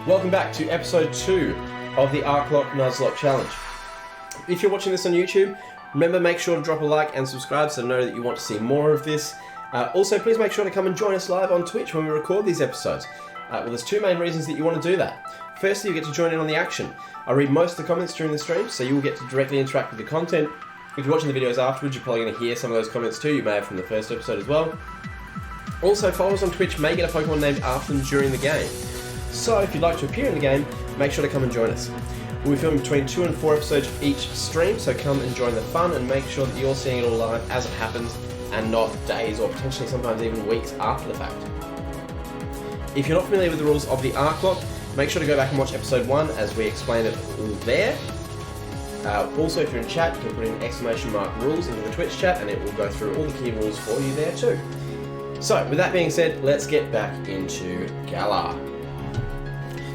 Welcome back to episode 2 of the ArcLocke Nuzlocke challenge. If you're watching this on YouTube, remember make sure to drop a like and subscribe so I know that you want to see more of this. Also, please make sure to come and join us live on Twitch when we record these episodes. Well, there's two main reasons that you want to do that. Firstly, you get to join in on the action. I read most of the comments during the stream, so you will get to directly interact with the content. If you're watching the videos afterwards, you're probably going to hear some of those comments too. You may have from the first episode as well. Also, followers on Twitch may get a Pokemon named after them during the game. So, if you'd like to appear in the game, make sure to come and join us. We'll be filming between 2 and 4 episodes of each stream, so come and join the fun and make sure that you're seeing it all live as it happens and not days or potentially sometimes even weeks after the fact. If you're not familiar with the rules of the ArcLocke, make sure to go back and watch episode 1 as we explain it all there. Also, if you're in chat, you can put in !rules into the Twitch chat and it will go through all the key rules for you there too. So, with that being said, let's get back into Galar.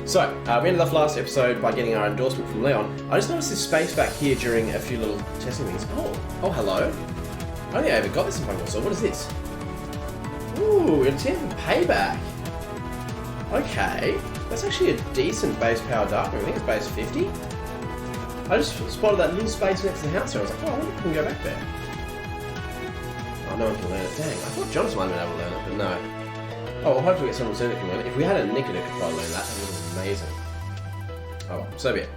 So, we ended off last episode by getting our endorsement from Leon. I just noticed this space back here during a few little testing things. Oh, hello. I don't think I ever got this in Pokemon Sword. What is this? Ooh, it's here for payback. Okay, that's actually a decent base power dark move. I think it's base 50. I just spotted that little space next to the house, so I was like, oh, I wonder if we can go back there. Oh, no one can learn it. Dang, I thought Jonathan might have been able to learn it, but no. Oh, well, hopefully we get someone soon that can learn it. If we had a Nick that could probably learn that, that would be amazing. Oh, well, so be it.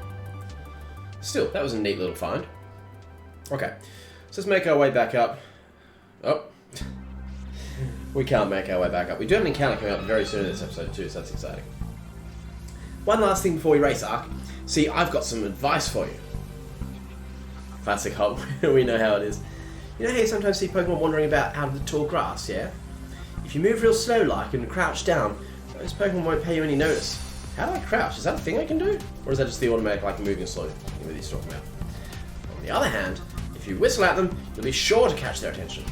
Still, that was a neat little find. Okay, so let's make our way back up. Oh. We can't make our way back up. We do have an encounter coming up very soon in this episode too, so that's exciting. One last thing before we race, Arc. See, I've got some advice for you. Classic Hulk. We know how it is. You know how you sometimes see Pokemon wandering about out of the tall grass, yeah? If you move real slow like and crouch down, those Pokemon won't pay you any notice. How do I crouch? Is that a thing I can do? Or is that just the automatic like moving slow thing that he's talking about? On the other hand, if you whistle at them, you'll be sure to catch their attention.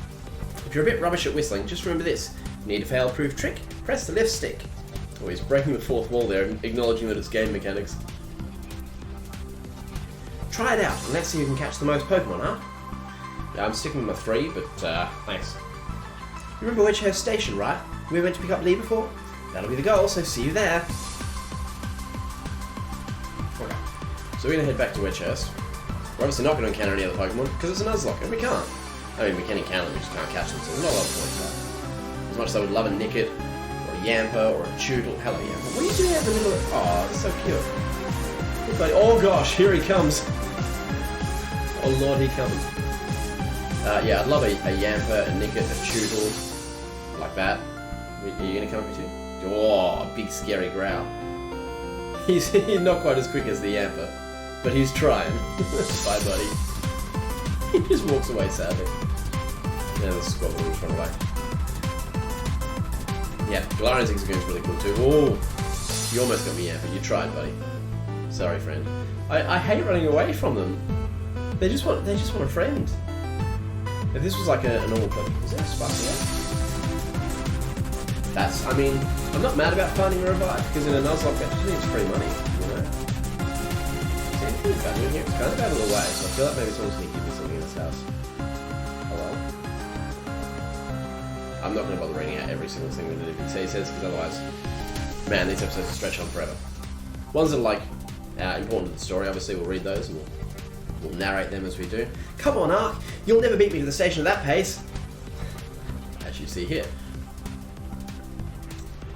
If you're a bit rubbish at whistling, just remember this. You need a fail-proof trick, press the left stick. Oh, he's breaking the fourth wall there, acknowledging that it's game mechanics. Try it out, and let's see who can catch the most Pokemon, huh? Yeah, I'm sticking with my 3, but thanks. You remember Wedgehurst Station, right? We went to pick up Lee before? That'll be the goal, so see you there. Okay, so we're going to head back to Wedgehurst. We're obviously not going to encounter any other Pokemon, because it's a Nuzlocke, and we can't. I mean, we can encounter them, we just can't catch them, so there's not a lot of point to that. As much as I would love a Nickit, or a Yamper, or a Choodle. Hello, Yamper. What are you doing out in the middle of... Oh, it's so cute. Look like... Oh gosh, here he comes. Oh lord, he comes. Yeah, I'd love a Yamper, a Nickit, a Choodle. Like that. Are you going to come up too? Oh, a big scary growl. He's not quite as quick as the Yamper, but he's trying. Bye, buddy. He just walks away sadly. Yeah, the Squabble will run away. Yeah, Galarian Zigzagoon's really cool too. Oh, you almost got me, Yamper. You tried, buddy. Sorry, friend. I hate running away from them. They just want a friend. If this was like a normal Pokemon, is there a Sparky? That's, I mean, I'm not mad about finding a revive, because in a Nuzlocke, that just means free money, you know? Is there anything value in here? It's kind of out of the way, so I feel like maybe someone's going to give me something in this house. Hello? I'm not going to bother reading out every single thing that the NPC says, because otherwise, man, these episodes will stretch on forever. Ones that are like, important to the story, obviously we'll read those, and we'll narrate them as we do. Come on, Ark! You'll never beat me to the station at that pace! As you see here.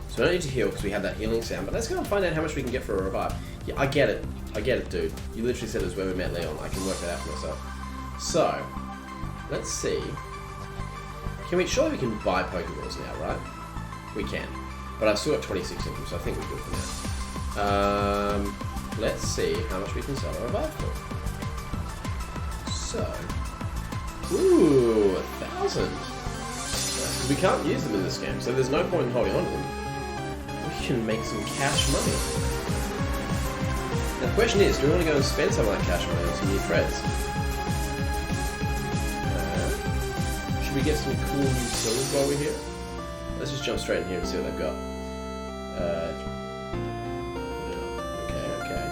So we don't need to heal because we have that healing sound, but let's go and find out how much we can get for a revive. Yeah, I get it, dude. You literally said it was where we met Leon. I can work that out for myself. So, let's see. Surely we can buy Pokeballs now, right? We can. But I've still got 26 of them, so I think we're good for now. Let's see how much we can sell a revive for. So, ooh, 1,000. Because we can't use them in this game, so there's no point in holding on to them. We can make some cash money. Now the question is, do we want to go and spend some of that cash money on some new threads? Should we get some cool new silvers while we're here? Let's just jump straight in here and see what they've got. Okay.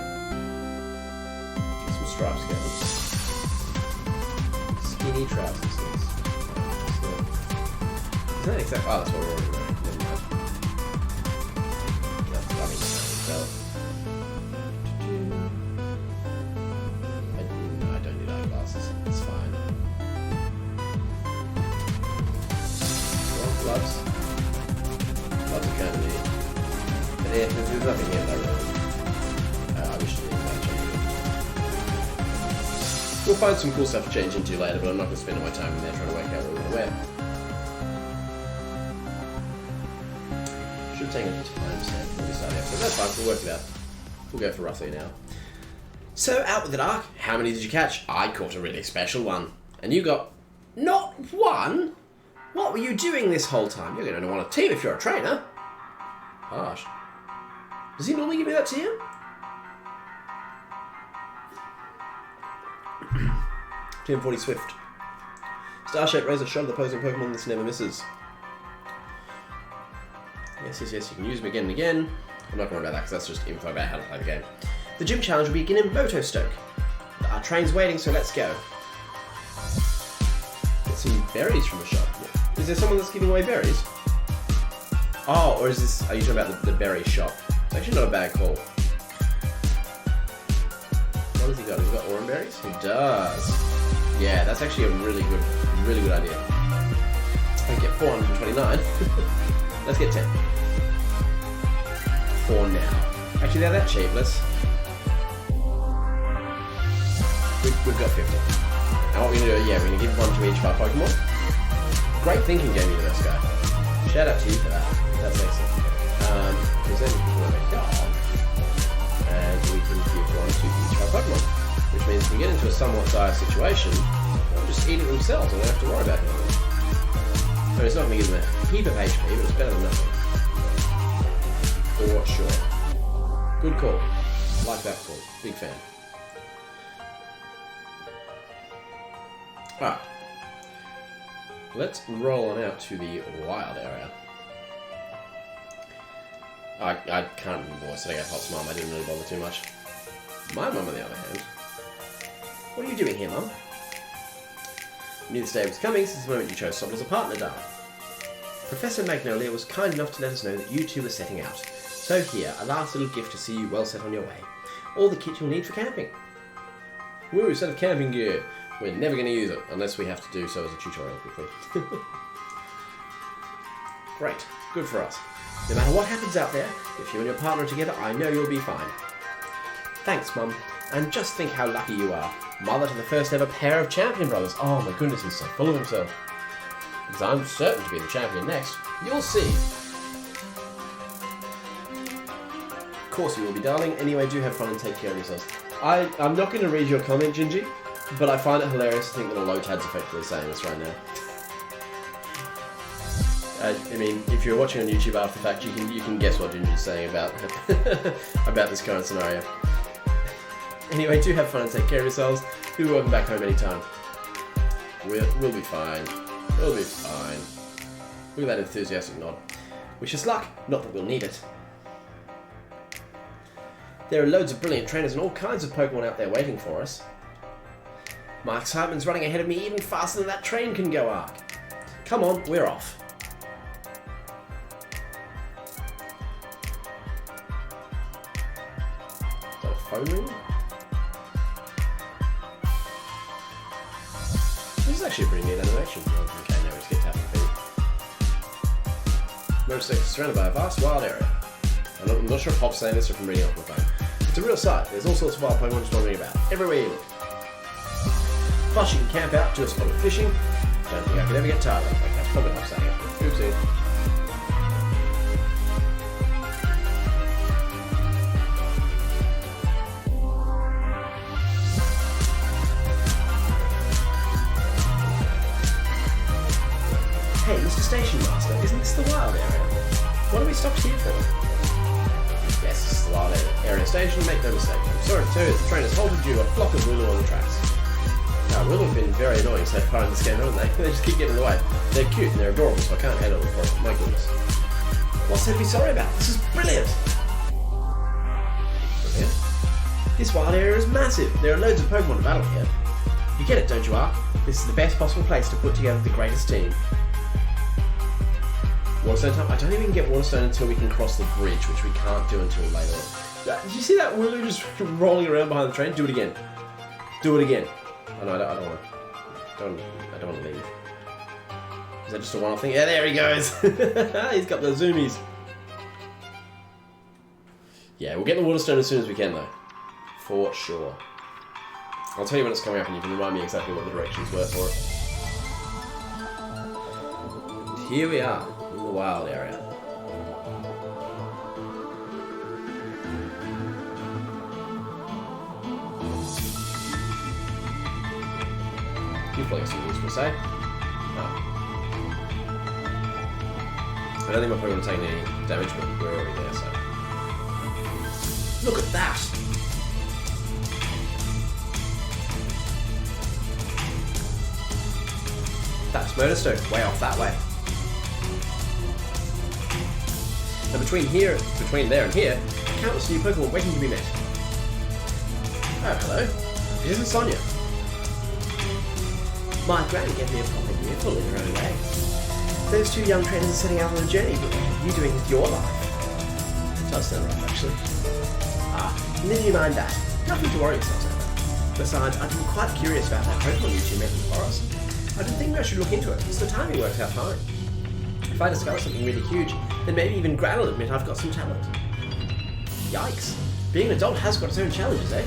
Get some stripes together. Skinny trousers. Is that exactly? Oh, that's what we're already wearing. Never mind. That's dummy. So, there's nothing here though, really. I wish to do that. We'll find some cool stuff to change into later, but I'm not going to spend all my time in there trying to work out what we're going to wear. Should have taken a time stamp before we started out, but that's fine, we'll work it out. We'll go for roughly an hour. So, out with it, Ark. How many did you catch? I caught a really special one. And you got... not one? What were you doing this whole time? You're going to want a team if you're a trainer. Harsh. Does he normally give me that to you? 240 Swift. Star-shaped razor shot of the opposing Pokemon. This never misses. Yes, yes, yes. You can use them again and again. I'm not going to worry about that because that's just info about how to play the game. The gym challenge will begin in Motostoke. Our train's waiting, so let's go. Get some berries from the shop. Is there someone that's giving away berries? Oh, or is this... are you talking about the berry shop? It's actually not a bad call. What has he got? Has he got Aurum berries? He does. Yeah, that's actually a really good idea. I get 429. Let's get 10. For now. Actually, they're that cheap. We've got 50. And what we're going to do, yeah, we're going to give one to each of our Pokemon. Great thinking, Game Universe guy. Shout out to you for that. That's excellent. Because then we can make a dog. And we can give one to each of our Pokemon. Which means if we get into a somewhat dire situation, they'll just eat it themselves and we don't have to worry about it. So it's not going to give them a heap of HP, but it's better than nothing. For sure. Good call. Like that call. Big fan. Alright. Let's roll on out to the wild area. I can't remember what I said. I got Hot's mum. I didn't really bother too much. My mum, on the other hand. What are you doing here, Mum? I knew this day was coming since the moment you chose Sob as a partner, darling. Professor Magnolia was kind enough to let us know that you two were setting out. So here, a last little gift to see you well set on your way. All the kit you'll need for camping. Woo, set of camping gear. We're never going to use it, unless we have to do so as a tutorial quickly. Great. Good for us. No matter what happens out there, if you and your partner are together, I know you'll be fine. Thanks, Mum. And just think how lucky you are. Mother to the first ever pair of champion brothers. Oh my goodness, he's so full of himself. Because I'm certain to be the champion next. You'll see. Of course you will be, darling. Anyway, do have fun and take care of yourselves. I'm not going to read your comment, Gingy, but I find it hilarious to think that a Lotad's effectively saying this right now. I mean, if you're watching on YouTube after the fact, you can guess what Ginger's saying about about this current scenario. Anyway, do have fun and take care of yourselves. You'll be welcome back home anytime. We'll be fine. We'll be fine. Look at that enthusiastic nod. Wish us luck. Not that we'll need it. There are loads of brilliant trainers and all kinds of Pokemon out there waiting for us. My excitement's running ahead of me even faster than that train can go, Ark. Come on, we're off. Is that a phone ring? This is actually a pretty neat animation. Okay, now we just get tapping feet. Motorcycle is surrounded by a vast wild area. I'm not sure if Hop's saying this or from reading off my phone. It's a real sight. There's all sorts of wild Pokemon just wandering about, everywhere you look. Plus you can camp out, do a spot of fishing. Don't think I could ever get tired of it. Okay, that's probably Hop saying it. Oopsie. Hey, Mr. Station Master, isn't this the wild area? What are we stopped here for? Yes, this is the wild area station, make no mistake. I'm sorry to tell you that the train has halted due to a flock of Wooloo on the tracks. Now, Wooloo have been very annoying so far in this game, haven't they? They just keep getting in the way. They're cute and they're adorable, so I can't handle them for it. My goodness. What's there to be sorry about? This is brilliant! Brilliant? This wild area is massive. There are loads of Pokemon to battle here. You get it, don't you, Ark? This is the best possible place to put together the greatest team. Waterstone time? I don't even get Waterstone until we can cross the bridge, which we can't do until later on. Did you see that Wooloo just rolling around behind the train? Do it again. Do it again. Oh no, I don't want to leave. Is that just a one-off thing? Yeah, there he goes. He's got the zoomies. Yeah, we'll get the water stone as soon as we can, though. For sure. I'll tell you when it's coming up and you can remind me exactly what the directions were for it. And here we are, in the wild area. Few flags of rules per se. Oh. I don't think my Pokemon are taking any damage, but we're already there, so... Look at that! That's Murderstone, way off that way. Now between there and here, countless new Pokemon waiting to be met. Oh, hello. This is Sonia. My granny gave me a proper earful in her own way. Those two young trainers are setting out on a journey, but what are you doing with your life? It does sound rough, actually. Never you mind that. Nothing to worry yourselves over. Besides, I've been quite curious about that Pokemon you two met in the forest. I've been thinking I should look into it, because the timing works out fine. If I discover something really huge, then maybe even Gran will admit I've got some talent. Yikes. Being an adult has got its own challenges, eh?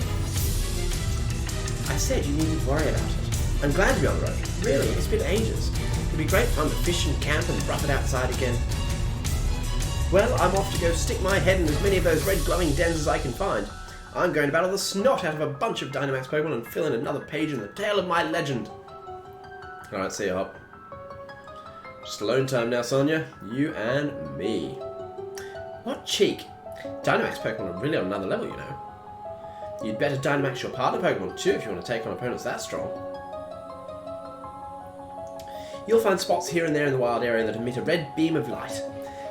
I said you needn't worry about it. I'm glad to be on the road. Really, it's been ages. It'd be great fun to fish and camp and rough it outside again. Well, I'm off to go stick my head in as many of those red glowing dens as I can find. I'm going to battle the snot out of a bunch of Dynamax Pokemon and fill in another page in the tale of my legend. Alright, see you, Hop. Just alone time now, Sonia. You and me. What cheek. Dynamax Pokemon are really on another level, you know. You'd better Dynamax your partner Pokemon too if you want to take on opponents that strong. You'll find spots here and there in the wild area that emit a red beam of light.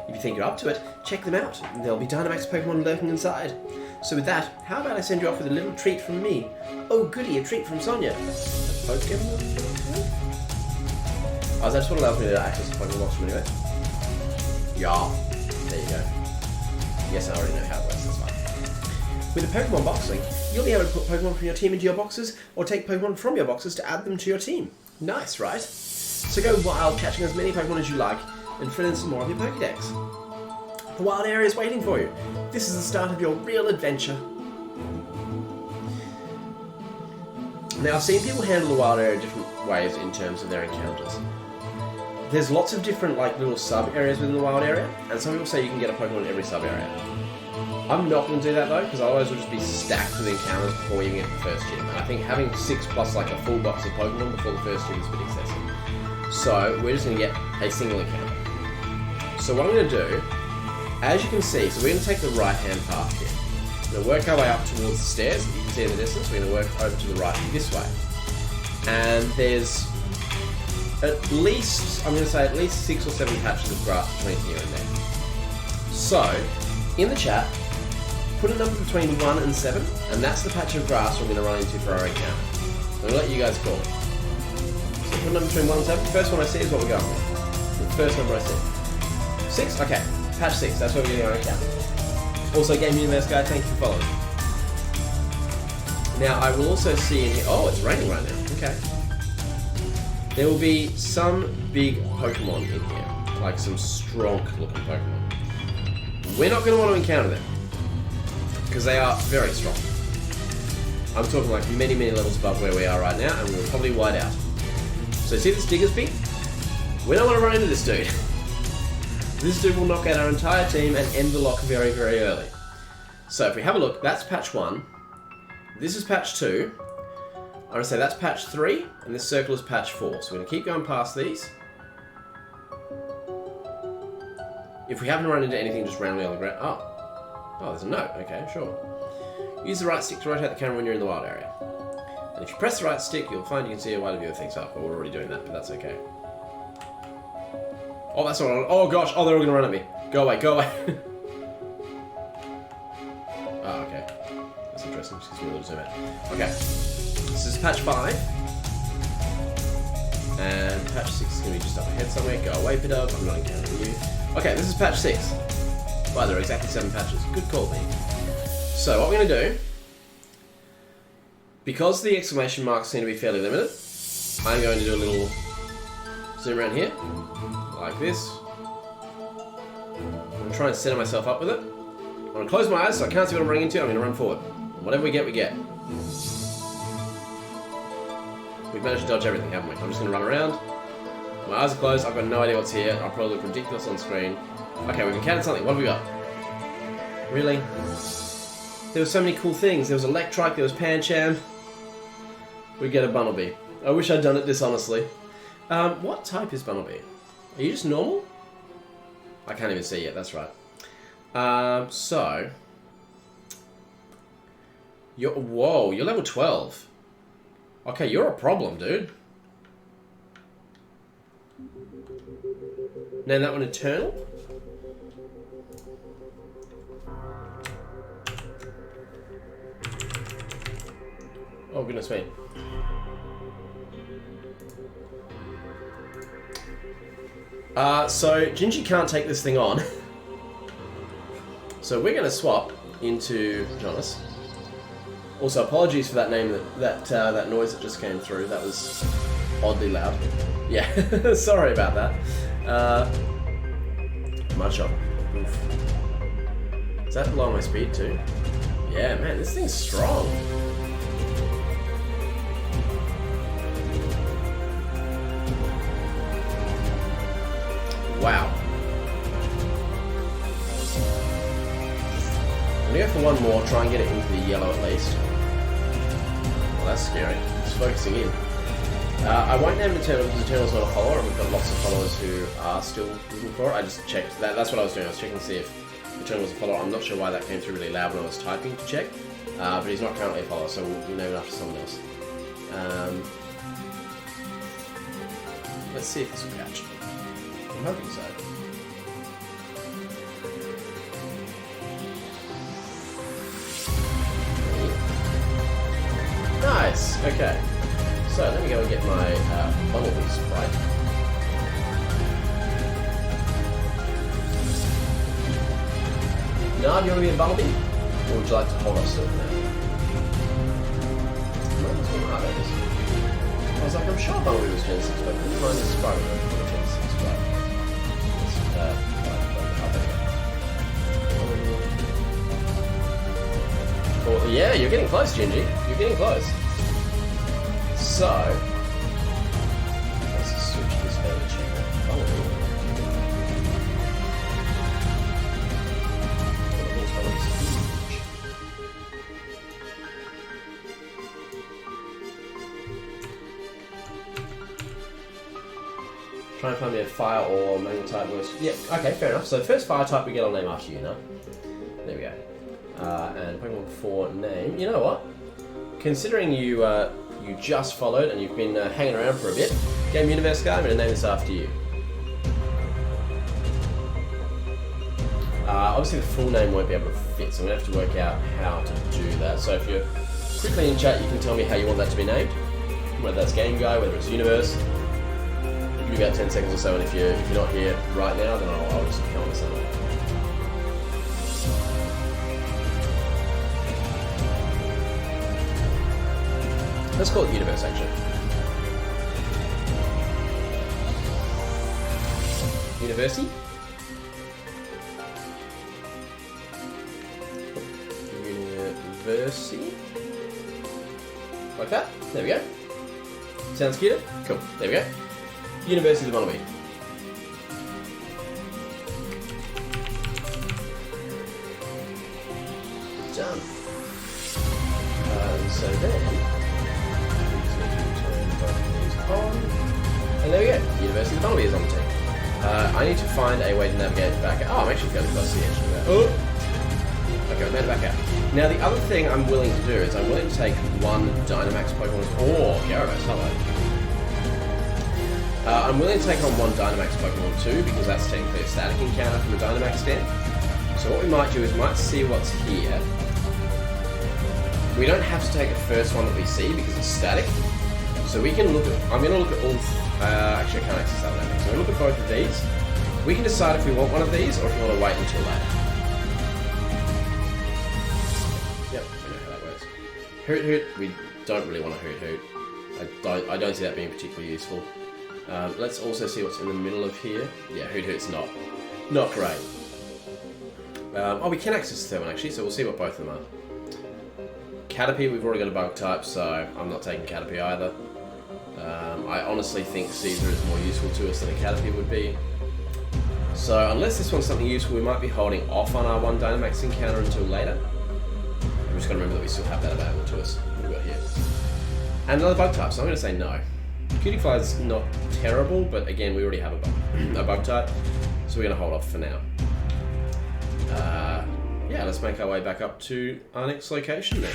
If you think you're up to it, check them out. There'll be Dynamax Pokemon lurking inside. So with that, how about I send you off with a little treat from me? Oh goody, a treat from Sonia. A Pokemon? Oh, that's what allows me to access the Pokemon box from anywhere. Yeah, there you go. Yes, I already know how it works, that's fine. With a Pokemon box link, you'll be able to put Pokemon from your team into your boxes, or take Pokemon from your boxes to add them to your team. Nice, right? So go wild, catching as many Pokemon as you like, and fill in some more of your Pokédex. The wild area is waiting for you. This is the start of your real adventure. Now, I've seen people handle the wild area different ways in terms of their encounters. There's lots of different little sub-areas within the wild area, and some people say you can get a Pokemon in every sub-area. I'm not going to do that though, because otherwise we'll just be stacked with encounters before we even get to the first gym. And I think having 6 plus a full box of Pokemon before the first gym is a bit excessive. So we're just going to get a single encounter. So what I'm going to do, as you can see, so we're going to take the right-hand path here. We're going to work our way up towards the stairs that you can see in the distance. We're going to work over to the right this way. And there's at least, I'm going to say at least 6 or 7 patches of grass between here and there. So, in the chat, put a number between 1 and 7, and that's the patch of grass we're going to run into for our encounter. I'm going to let you guys call it. So put a number between 1 and 7. The first one I see is what we're going with. The first number I see. 6? Okay. Patch 6. That's what we're going to encounter. Also, Game Universe Guy, thank you for following. Now, I will also see in here... Oh, it's raining right now. Okay. There will be some big Pokemon in here. Like some strong-looking Pokemon. We're not going to want to encounter them. Because they are very strong. I'm talking many, many levels above where we are right now, and we'll probably white out. So see this Diggersby? We don't want to run into this dude. This dude will knock out our entire team and end the lock very, very early. So if we have a look, that's patch 1. This is patch 2. I'm going to say that's patch 3, and this circle is patch 4. So we're going to keep going past these. If we happen to run into anything just randomly on the ground... Oh, there's a note. Okay, sure. Use the right stick to rotate the camera when you're in the wild area. And if you press the right stick, you'll find you can see a wider view of things up. But we're already doing that, but that's okay. Oh, that's not on. Oh gosh, oh, they're all going to run at me. Go away, go away. Oh, okay. That's interesting. Just gives me a little zoom out. Okay. This is patch 5. And patch 6 is going to be just up ahead somewhere. Go away, Bidub. I'm not encountering you. Okay, this is patch 6. Wow, there are exactly 7 patches. Good call, me. So, what we're going to do, because the exclamation marks seem to be fairly limited, I'm going to do a little zoom around here, like this. I'm going to try and center myself up with it. I'm going to close my eyes so I can't see what I'm running into. I'm going to run forward. Whatever we get, we get. We've managed to dodge everything, haven't we? I'm just going to run around. My eyes are closed. I've got no idea what's here. I'll probably look ridiculous on screen. Okay, we've encountered something. What have we got? Really? There were so many cool things. There was Electrike, there was Pancham. We get a Bunnelby. I wish I'd done it dishonestly. What type is Bunnelby? Are you just normal? I can't even see yet, that's right. So... Whoa, you're level 12. Okay, you're a problem, dude. Name that one Eternal? Oh, goodness me. So Gingy can't take this thing on. So we're going to swap into Jonas. Also, apologies for that name, that noise that just came through. That was oddly loud. Yeah, sorry about that. Mudshot. Oof. Is that below my speed too? Yeah, man, this thing's strong. Wow. I'm gonna go for one more, try and get it into the yellow at least. Well, that's scary. It's focusing in. I won't name Eternal because Eternal's not a follower, and we've got lots of followers who are still looking for it. I just checked. That's what I was doing. I was checking to see if Eternal was a follower. I'm not sure why that came through really loud when I was typing to check. But he's not currently a follower, so we'll name it after someone else. Let's see if this will catch. I'm hoping so. Nice! Okay. So, let me go and get my Bumblebee sprite. Now, do you want to be a Bumblebee? Or would you like to hold us to it now? I was like, I'm sure Bumblebee was Gen 6, but never mind this sprite was Gen 6, right? Well, yeah, you're getting close, Gingy. You're getting close. So, let's switch this over to Bumblebee. Try and find me a fire or manual type voice. Yep, okay, fair enough. So the first fire type we get, I'll name after you now. There we go. And Pokemon 4 name. You know what? Considering you you just followed and you've been hanging around for a bit, Game Universe guy, I'm going to name this after you. Obviously the full name won't be able to fit, so I'm going to have to work out how to do that. So if you're quickly in chat, you can tell me how you want that to be named. Whether that's Game Guy, whether it's Universe. I'll give you about 10 seconds or so, and if you're not here right now, then I'll just come on something. Let's call it Universe, actually. University? University? Like that? There we go. Sounds cute? Cool. There we go. University of Bonneby. Done. So then... And there we go, University of Bonneby is on the team. I need to find a way to navigate back out. Oh, I'm actually fairly close to the edge of that. Oh! Okay, I made it back out. Now, the other thing I'm willing to do is I'm willing to take one Dynamax Pokemon. Oh, Gyarados, hello. I'm willing to take on one Dynamax Pokemon too, because that's technically a static encounter from a Dynamax stand. So what we might do is we might see what's here. We don't have to take the first one that we see because it's static. So we can look at, I'm going to look at all, actually I can't access that now. So we'll look at both of these. We can decide if we want one of these or if we want to wait until later. Yep, we know how that works. Hoot Hoot, we don't really want a Hoot Hoot. I don't see that being particularly useful. Let's also see what's in the middle of here. Yeah, Hoot Hoot's not great. Oh, we can access the third one actually, so we'll see what both of them are. Caterpie, we've already got a bug type, so I'm not taking Caterpie either. I honestly think Caesar is more useful to us than a Caterpie would be. So unless this one's something useful, we might be holding off on our one Dynamax encounter until later. I'm just going to remember that we still have that available to us. What have we got here? And another bug type, so I'm going to say no. Cutiefly's not terrible, but again, we already have a bug type, so we're going to hold off for now. Yeah, let's make our way back up to our next location then.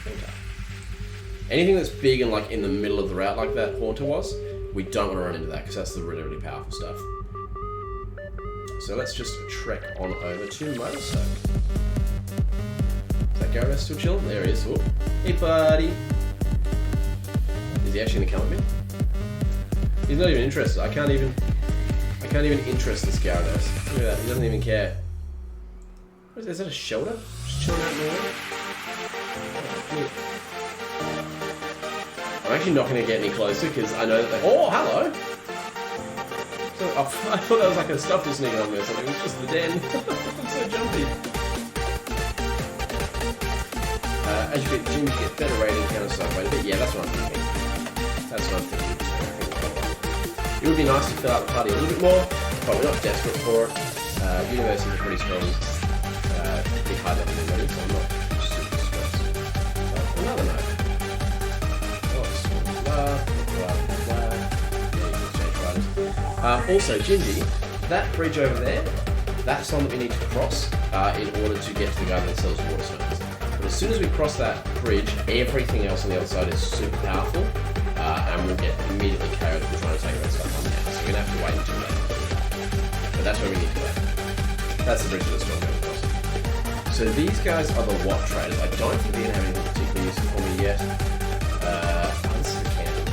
Okay. Anything that's big and like in the middle of the route like that Haunter was, we don't want to run into that because that's the really, really powerful stuff. So let's just trek on over to Motorstoke. Is that Gyarados still chilling? There he is. Oh. Hey buddy. Is he actually gonna come at me? He's not even interested. I can't even interest this Gyarados. Look at that, he doesn't even care. What is that a shelter? Just chilling out in the water? Oh, I'm actually not going to get any closer because I know that they... Oh, hello! So, I thought that was like a stuffle sneaking on me or something. It was just the den. I'm so jumpy. As you get gym, you get better rating, counter side quite a bit. Yeah, that's what I'm thinking. That's what I'm thinking. It would be nice to fill out the party a little bit more, but we're not desperate for it. Universe is a pretty strong, big high level already, so I'm not super stressed. Another note. Also, Gingy, that bridge over there, that's one that we need to cross in order to get to the guy that sells water stones. But as soon as we cross that bridge, everything else on the other side is super powerful, and we'll get immediately KO'd if we're trying to take that stuff on now. So we're going to have to wait until then. But that's where we need to go. That's the bridge that we're going to cross. So these guys are the Watt traders. I don't think they're going to have anything particularly useful for me yet. This is the cannon.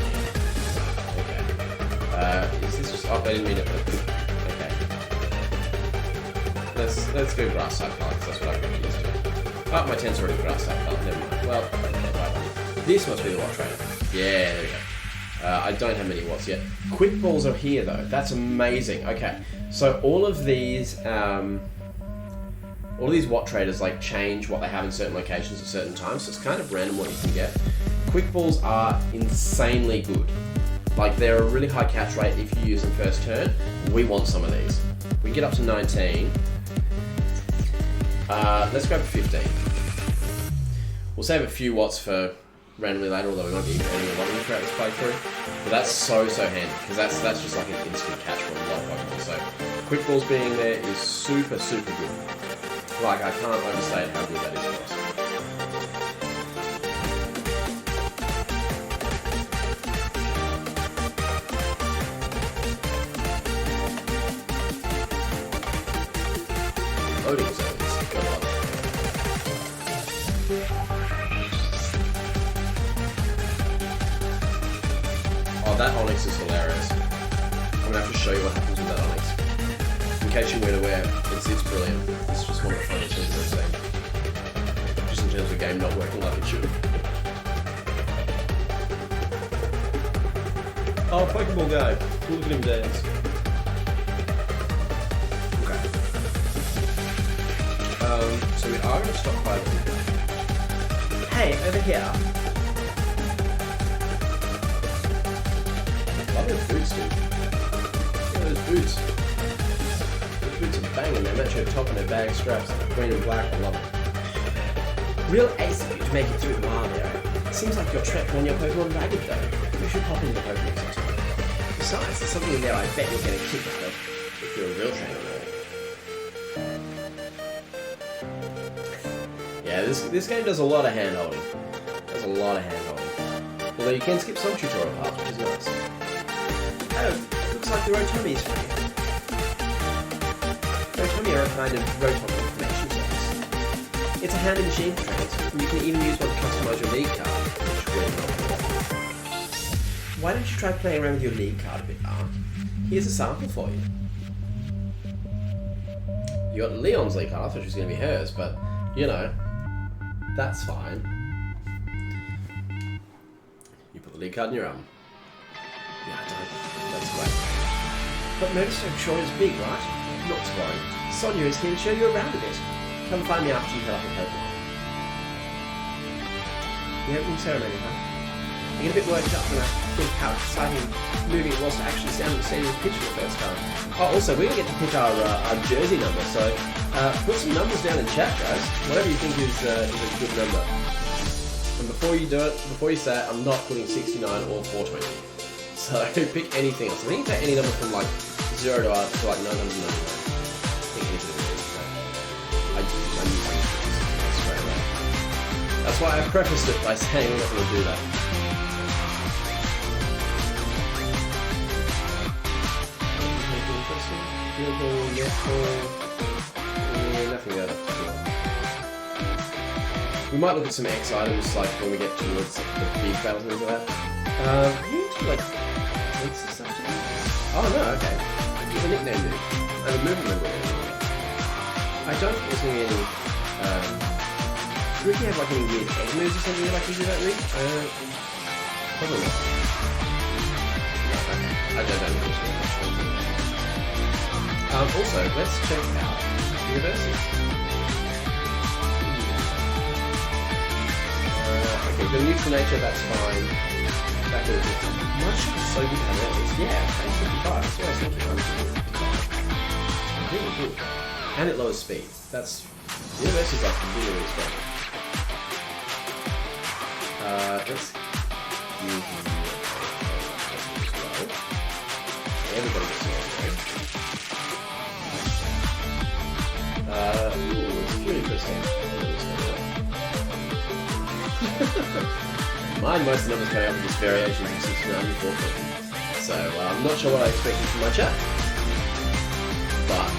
Okay. Is this just... Oh, they didn't mean it. Okay. Let's go grass type color, because that's what I've got used to. Oh, my tent's already grass type color. Never mind. Well, this must be the Watt trader. Yeah, there we go. I don't have many Watts yet. Quick balls are here though. That's amazing. Okay, so all of these Watt traders like change what they have in certain locations at certain times. So it's kind of random what you can get. Quick balls are insanely good. Like they're a really high catch rate if you use them first turn. We want some of these. We get up to 19. Let's grab 15. We'll save a few Watts for randomly later, although we won't be earning a lot of them throughout this playthrough. But that's so handy, because that's just like an instant catch for a lot of Pokemon. So Quick Balls being there is super good. Like, I can't overstate how good that is for us. Loading zones, go on. Oh, that Onyx is hilarious. I'm gonna have to show you what happens with that Onyx. In case you weren't aware, it's brilliant. It's just one of the funniest things I've seen. Just in terms of the game not working like it should. Oh, Pokeball guy. Look at him dance. Okay. So we are going to stop by them. Hey, over here. Love those boots, dude. Look at those boots. Those boots are banging. They match her top and her bag straps. Green and black. I love it. Real ace of you to make it through the wild area. Seems like you're trapped on your Pokemon ragged though. You should pop into the Pokemon Center. Besides, there's something in there I bet you'll get a kick if you're a real trainer. Yeah, this game does a lot of hand-holding. Although you can skip some tutorial parts, which is nice. Oh, looks like the Rotomi is free. Rotomi are a kind of Rotom information service. It's a handy machine for trades, and you can even use one to customize your league card, which we're not for. Why don't you try playing around with your league card a bit, Ark? Here's a sample for you. You got Leon's league card, I thought she was going to be hers, but, you know, that's fine. You put the league card in your arm. Yeah, I don't. That's great. But Motorstoke sure is big, right? Not to worry. Sonia is here to show you around a bit. Come find me after you've had up a Pokemon. The opening ceremony, huh? I get a bit worked up when I think how exciting moving it was to actually stand on the stadium's pitch for the first time. Oh, also, we're going to get to pick our jersey number, so put some numbers down in chat, guys. Whatever you think is a good number. And before you do it, before you say it, I'm not putting 69 or 420. So pick anything else. I think you take any number from like 0 to like 999. Pick anything else. I use straight away. That's why I prefaced it by saying we're not going to do that. Field goal, netball, nothing there. We might look at some X items like when we get towards the big battles and things like that. You need to like links or something? Oh no, okay. Give a nickname dude. And a movement member. I don't think there's gonna be any do we have like any weird egg moves or something that I can do that with? Probably not. No, okay. I don't know if it's also, let's check out universities. Okay, the neutral nature, that's fine. Back to the my shot is so good at it. Yeah, page 55. That's what I was thinking. Really good. And it lowers speed. That's university's like really, really strong. Let's use everybody gets Mine, most of the numbers coming up with just variations of 69 and 450. So I'm not sure what I expected from my chat. But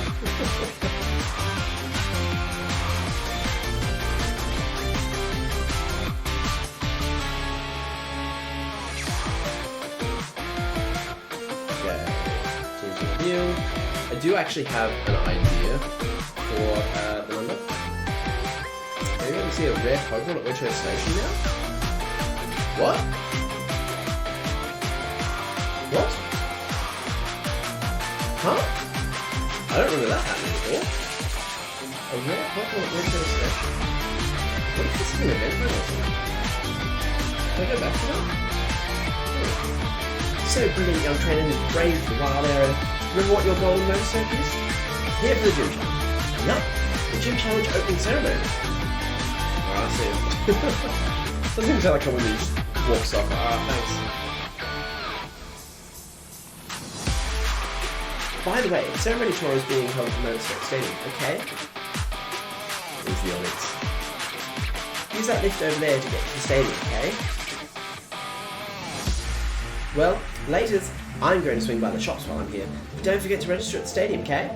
okay, teams review. I do actually have an idea for the number. Maybe I can see a rare Pokemon at Winter Station now? What? What? Huh? I don't remember that happening before. A rare Pokemon at Winter Station? What if this is an event or something? Can I go back to that? So brilliant young trainer who's braved the wild area. Remember what your goal in Motorstoke is? Here for the gym challenge. Coming up, the gym challenge opening ceremony. Oh, I see it. Doesn't even sound like someone who just walks off. Thanks. By the way, the ceremony tour is being held at Nuzlocke Stadium, okay? There's the Onyx. Use that lift over there to get to the stadium, okay? Well, later, I'm going to swing by the shops while I'm here. But don't forget to register at the stadium, okay?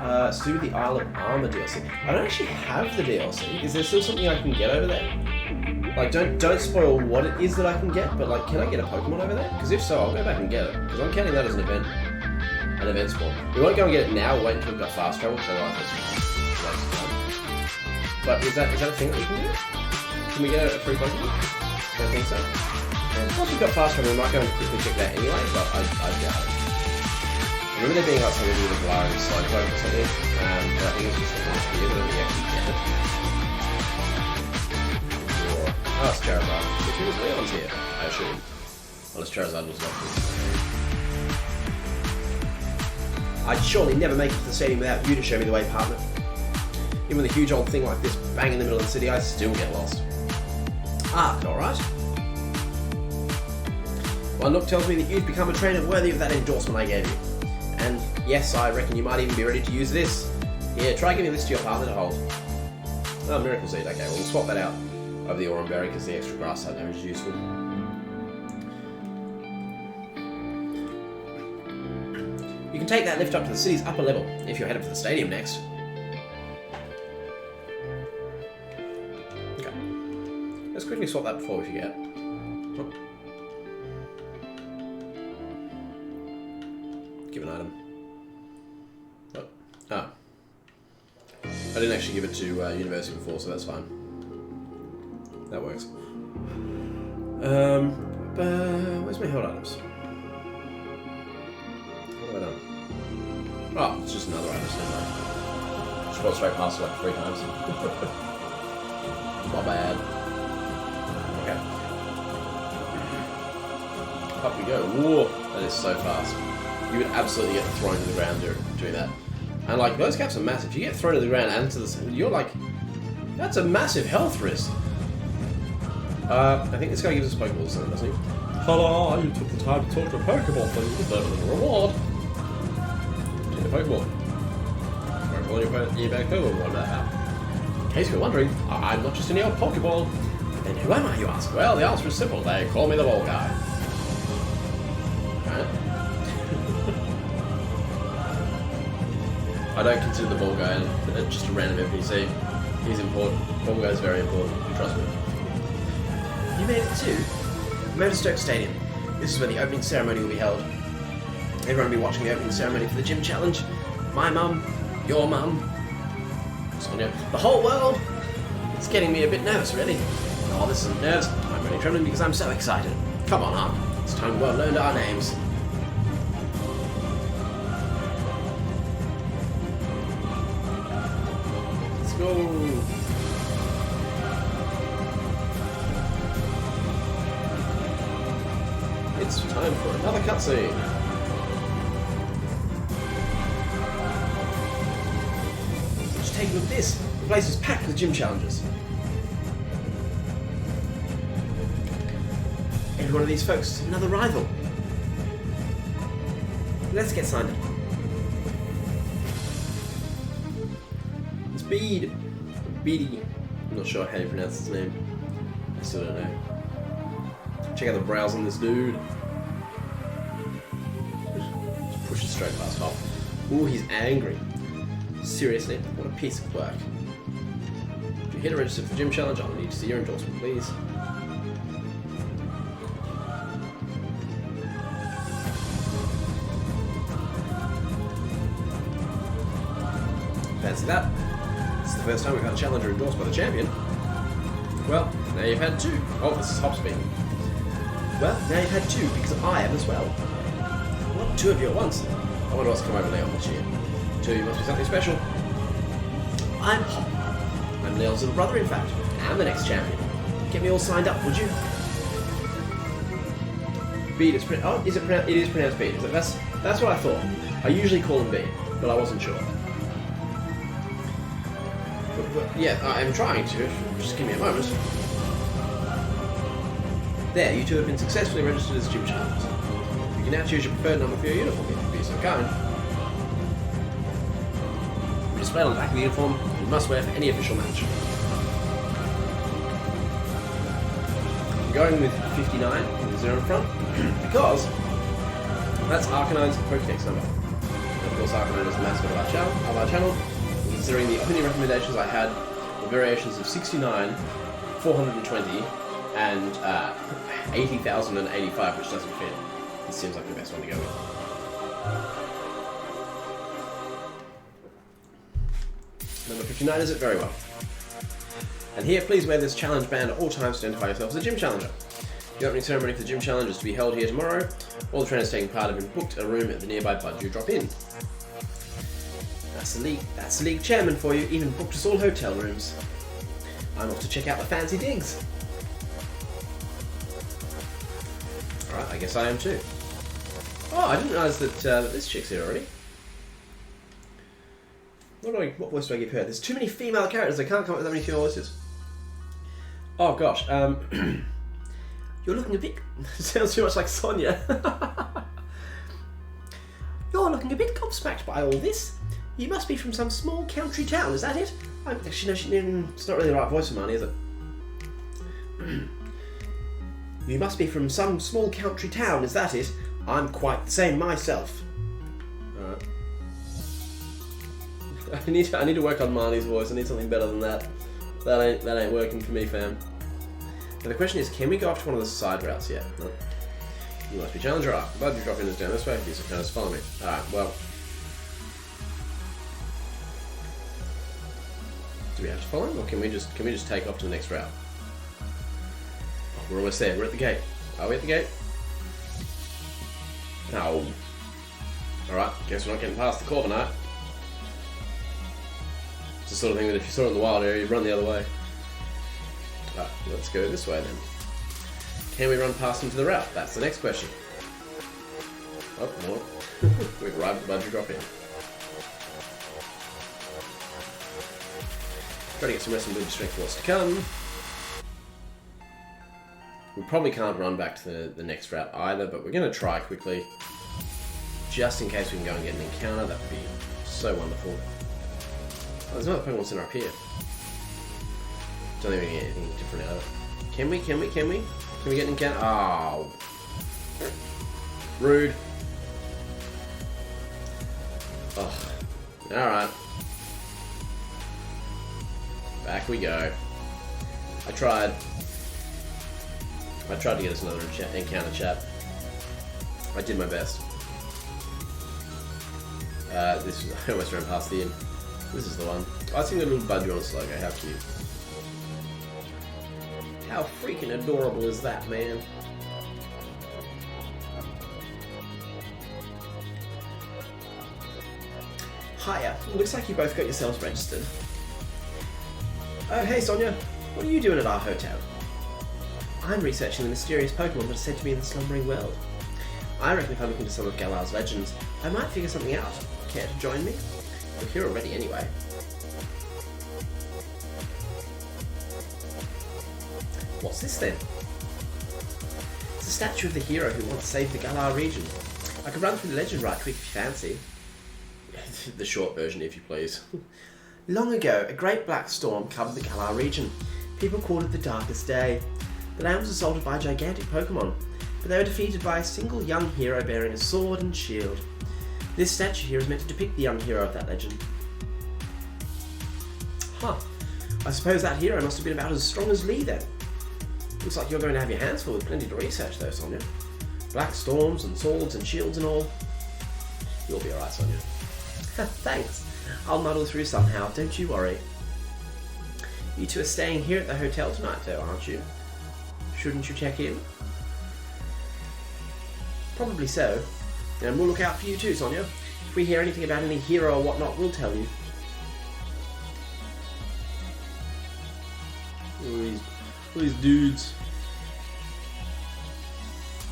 It's to do with the Isle of Armor DLC. I don't actually have the DLC. Is there still something I can get over there? Like, don't spoil what it is that I can get, but like, can I get a Pokemon over there? Because if so, I'll go back and get it. Because I'm counting that as an event spawn. We won't go and get it now. We'll wait until we've got fast travel. So like, that's but is that a thing that we can do? Can we get a free Pokemon? I don't think so. And once we've got fast travel, we might go and quickly check that anyway. But I doubt it. I remember there being like something with a Glaring Cyclone or something, but I think it's just the first year that we actually get it. Oh, it's Charizard. Which means Leon's here, I assume. Unless Charizard was not here. I'd surely never make it to the stadium without you to show me the way, partner. Even with a huge old thing like this bang in the middle of the city, I still get lost. Alright. One look tells me that you've become a trainer worthy of that endorsement I gave you. And yes, I reckon you might even be ready to use this. Here, try giving this to your partner to hold. Oh, Miracle Seed. Okay, we'll swap that out over the Aurum Berry because the extra grass type damage is useful. You can take that lift up to the city's upper level if you're headed for the stadium next. Okay. Let's quickly swap that before we forget. Oh. Give an item. Oh. I didn't actually give it to university before, so that's fine. That works. Where's my held items? Oh, it's just another item. Just got straight past it like 3 times. Not bad. Okay. Up we go. Whoa, that is so fast. You would absolutely get thrown to the ground doing that. And like, those caps are massive. You get thrown to the ground and to the... You're like... That's a massive health risk. I think this guy gives us Pokeballs, doesn't he? Hello, you took the time to talk to a Pokeball, so you deserve a little reward. Take a Pokeball. Pokeball, you better go. What about that? In case you're wondering, I'm not just any old Pokeball. Then who am I, you ask? Well, the answer is simple. They call me the ball guy. Right? I don't consider the ball guy just a random NPC. He's important. Ball guy is very important. Trust me. You made it too. Motorstoke Stadium. This is where the opening ceremony will be held. Everyone will be watching the opening ceremony for the gym challenge. My mum, your mum, Sonia, the whole world. It's getting me a bit nervous, really. Oh, this isn't nerves. I'm really trembling because I'm so excited. Come on, Ark. It's time the world learned our names. Let's go. It's time for another cutscene. Just take a look at this. The place is packed with gym challenges. Every one of these folks is another rival. Let's get signed up. It's Beady. I'm not sure how you pronounce his name. I still don't know. Check out the brows on this dude. Just push it straight past Hop. Ooh, he's angry. Seriously, what a piece of work. If you're here to register for the gym challenge, I'll need to see your endorsement, please. Fancy that. This is the first time we've had a challenger endorsed by the champion. Well, now you've had 2. Oh, this is Hop speaking. Well, now you've had 2, because I am as well. What, 2 of you at once? I wonder what's come over Leon this year. 2 must be something special. I'm Hop. I'm Leon's little brother, in fact. I'm the next champion. Get me all signed up, would you? Bede is pronounced... Oh, is it pronounced... It is pronounced Bede, is it? That's what I thought. I usually call him Bede, but I wasn't sure. But yeah, I'm trying to. Just give me a moment. There, you 2 have been successfully registered as gym challengers. You can now choose your preferred number for your uniform, if you'd be so kind. We display on the back of the uniform, you must wear for any official match. I'm going with 59 with the 0 in front, because that's Arcanine's Pokédex number. And of course, Arcanine is the mascot of our channel. Considering the only recommendations I had were variations of 69, 420, and 80,085, which doesn't fit. This seems like the best one to go with. Number 59 is it very well. And here, please wear this challenge band at all times to identify yourself as a gym challenger. The opening ceremony for the gym challenge is to be held here tomorrow. All the trainers taking part have been booked a room at the nearby Budgie drop-in. That's the league chairman for you, even booked us all hotel rooms. I'm off to check out the fancy digs. Alright, I guess I am too. Oh, I didn't realise that this chick's here already. What voice do I give her? There's too many female characters, I can't come up with that many female voices. Oh gosh, you're looking a bit... sounds too much like Sonia. You're looking a bit gobsmacked by all this. You must be from some small country town, is that it? Actually, no, it's not really the right voice for Marnie, is it? You must be from some small country town, is that it? I'm quite the same myself. Alright. I need to work on Marnie's voice. I need something better than that. That ain't working for me, fam. Now the question is, can we go off to one of the side routes yet? No. You must be challenger up. The Budgie drop-in is down this way. These are follow me. Alright, well. Do we have to follow him, or can we just take off to the next route? Oh, we're almost there. We're at the gate. Are we at the gate? No. Alright, guess we're not getting past the Corviknight. It's the sort of thing that if you saw it in the wild area, you'd run the other way. Alright, let's go this way then. Can we run past him to the route? That's the next question. Oh, no. We've arrived at the Budgie drop-in. Try to get some rest and build strength for what's to come. We probably can't run back to the next route either, but we're going to try quickly. Just in case we can go and get an encounter, that would be so wonderful. Oh, there's another Pokemon Center up here. Don't think we can get anything different out of it. Can we? Can we get an encounter? Oh. Rude. Oh. Alright. Back we go. I tried to get us another encounter chat. I did my best. I almost ran past the inn. This is the one. I think a little budgie on its logo. How cute. How freaking adorable is that, man? Hiya. Looks like you both got yourselves registered. Oh, hey Sonia. What are you doing at our hotel? I'm researching the mysterious Pokemon that are said to be in the slumbering world. I reckon if I look into some of Galar's legends, I might figure something out. Care to join me? We're here already anyway. What's this then? It's a statue of the hero who once saved the Galar region. I could run through the legend right quick if you fancy. The short version, if you please. Long ago, a great black storm covered the Galar region. People called it the Darkest Day. The land was assaulted by gigantic Pokemon, but they were defeated by a single young hero bearing a sword and shield. This statue here is meant to depict the young hero of that legend. Huh. I suppose that hero must have been about as strong as Lee then. Looks like you're going to have your hands full with plenty to research though, Sonia. Black storms and swords and shields and all. You'll be alright, Sonia. Thanks. I'll muddle through somehow, don't you worry. You two are staying here at the hotel tonight though, aren't you? Shouldn't you check in? Probably so. And we'll look out for you too, Sonia. If we hear anything about any hero or whatnot, we'll tell you. All these dudes.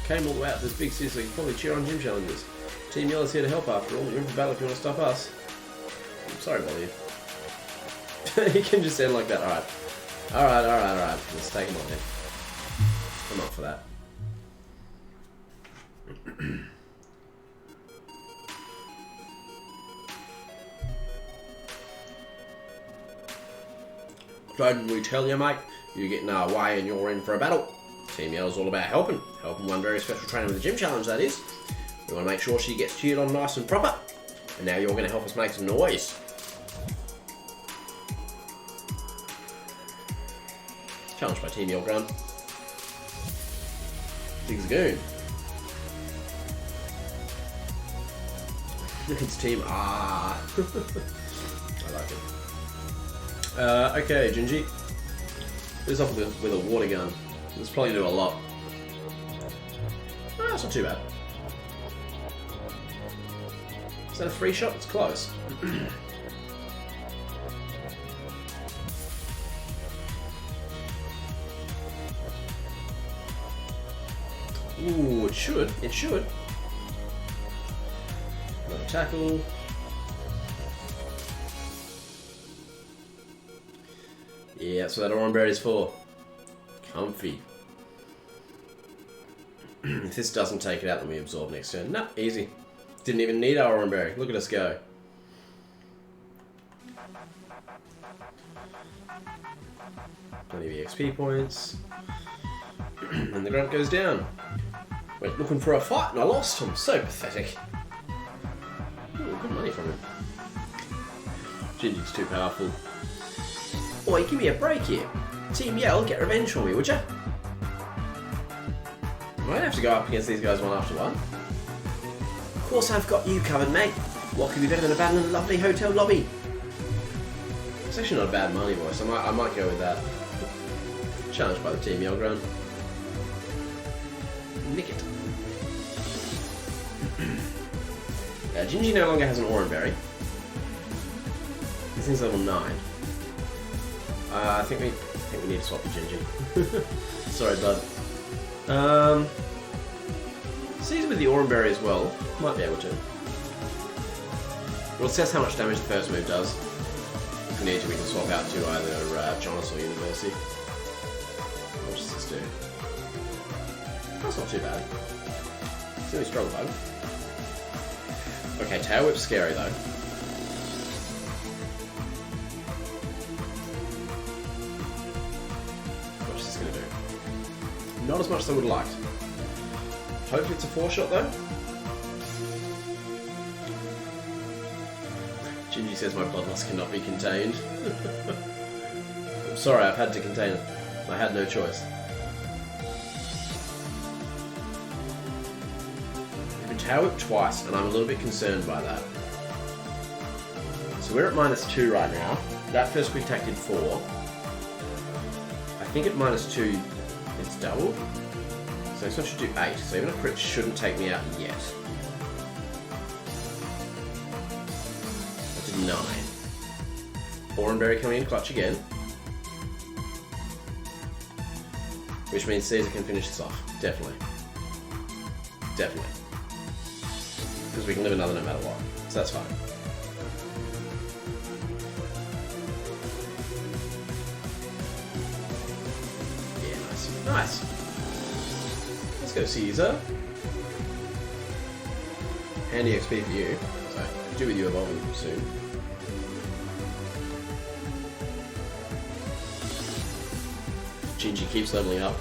Came all the way out to this big city so you can probably cheer on gym challenges. Team Yellow's here to help after all. You're in for battle if you want to stop us. I'm sorry about you. You can just end like that. Alright. Let's take him on then. I'm up for that. Didn't we tell you, mate? You get in our way and you're in for a battle. Team Yellow's all about helping. Helping one very special trainer with the gym challenge, that is. We want to make sure she gets cheered on nice and proper. And now you're going to help us make some noise. Challenged by Team Yellgrum. Zigzagoon. Look at this team. I like it. Okay, Gingy. This off with a water gun. This probably do a lot. That's not too bad. Is that a free shot? It's close. Ooh, it should. It should. Another tackle. Yeah, that's what that Oran Berry is for. Comfy. If this doesn't take it out, then we absorb next turn. No, easy. Didn't even need our Oran Berry. Look at us go. Plenty of EXP points. And the grunt goes down. Went looking for a fight and I lost him. So pathetic. Ooh, good money from him. Gingy's too powerful. Oi, give me a break here. Team Yell, get revenge for me, would ya? Might have to go up against these guys one after one. Of course I've got you covered, mate. What could be better than a battle in a lovely hotel lobby? It's actually not a bad money voice. I might go with that. Challenged by the Team Yellgrum. Nick it. Gingy no longer has an Oranberry. This thing's level 9. I think we need to swap the Gingy. Sorry, bud. Sees with the Oranberry as well. Might be able to. We'll assess how much damage the first move does. If we need to, we can swap out to either Jonas or University. What does this do? That's not too bad. It's only strong bug. Okay, Tail Whip's scary though. What's this going to do? Not as much as I would have liked. Hopefully it's a 4-shot though. Gingy says my bloodlust cannot be contained. I'm sorry, I've had to contain it. I had no choice. We've been Tail Whipped twice, and I'm a little bit concerned by that. So we're at -2 right now. That first quick attack did 4. I think at -2 it's doubled. So this one should do 8. So even a crit shouldn't take me out yet. That did 9. Oranberry coming in clutch again. Which means Caesar can finish this off. Definitely. Definitely. Because we can live another no matter what. So that's fine. Yeah, nice. Nice. Let's go Caesar. Handy XP for you. So, do with you evolving soon. Gingy keeps leveling up.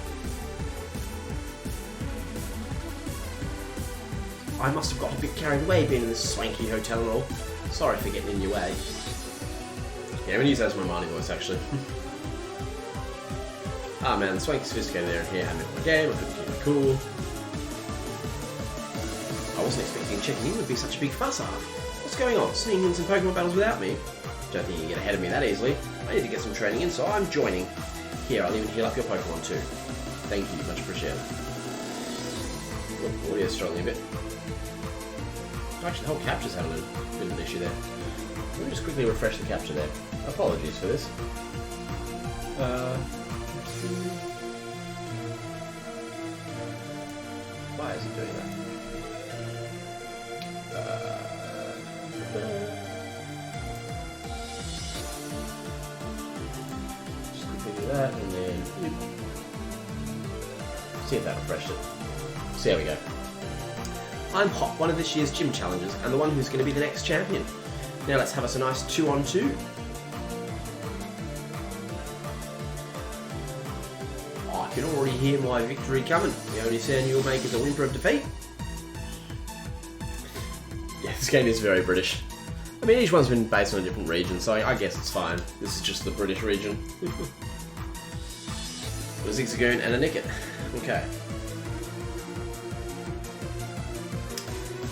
I must have got a bit carried away being in this swanky hotel and all. Sorry for getting in your way. Yeah, I'm gonna use that as my Marnie voice actually. Ah man, the swanky sophisticated there and here had me on my game, I couldn't keep it cool. I wasn't expecting checking in would be such a big fuss off. What's going on? Sneaking in some Pokemon battles without me? Don't think you can get ahead of me that easily. I need to get some training in, so I'm joining. Here, I'll even heal up your Pokemon too. Thank you, much appreciated. Look, audio's struggling a bit. Actually, the whole capture's having a bit of an issue there. Let me just quickly refresh the capture there. Apologies for this. Why is it doing that? Just quickly do that, and then see if that refreshed it. So there we go. I'm Hop, one of this year's gym challengers, and the one who's going to be the next champion. Now let's have us a nice 2-on-2. Oh, I can already hear my victory coming. The only sound you'll make is a whimper of defeat. Yeah, this game is very British. I mean, each one's been based on a different region, so I guess it's fine. This is just the British region. A Zigzagoon and a Nickit. Okay.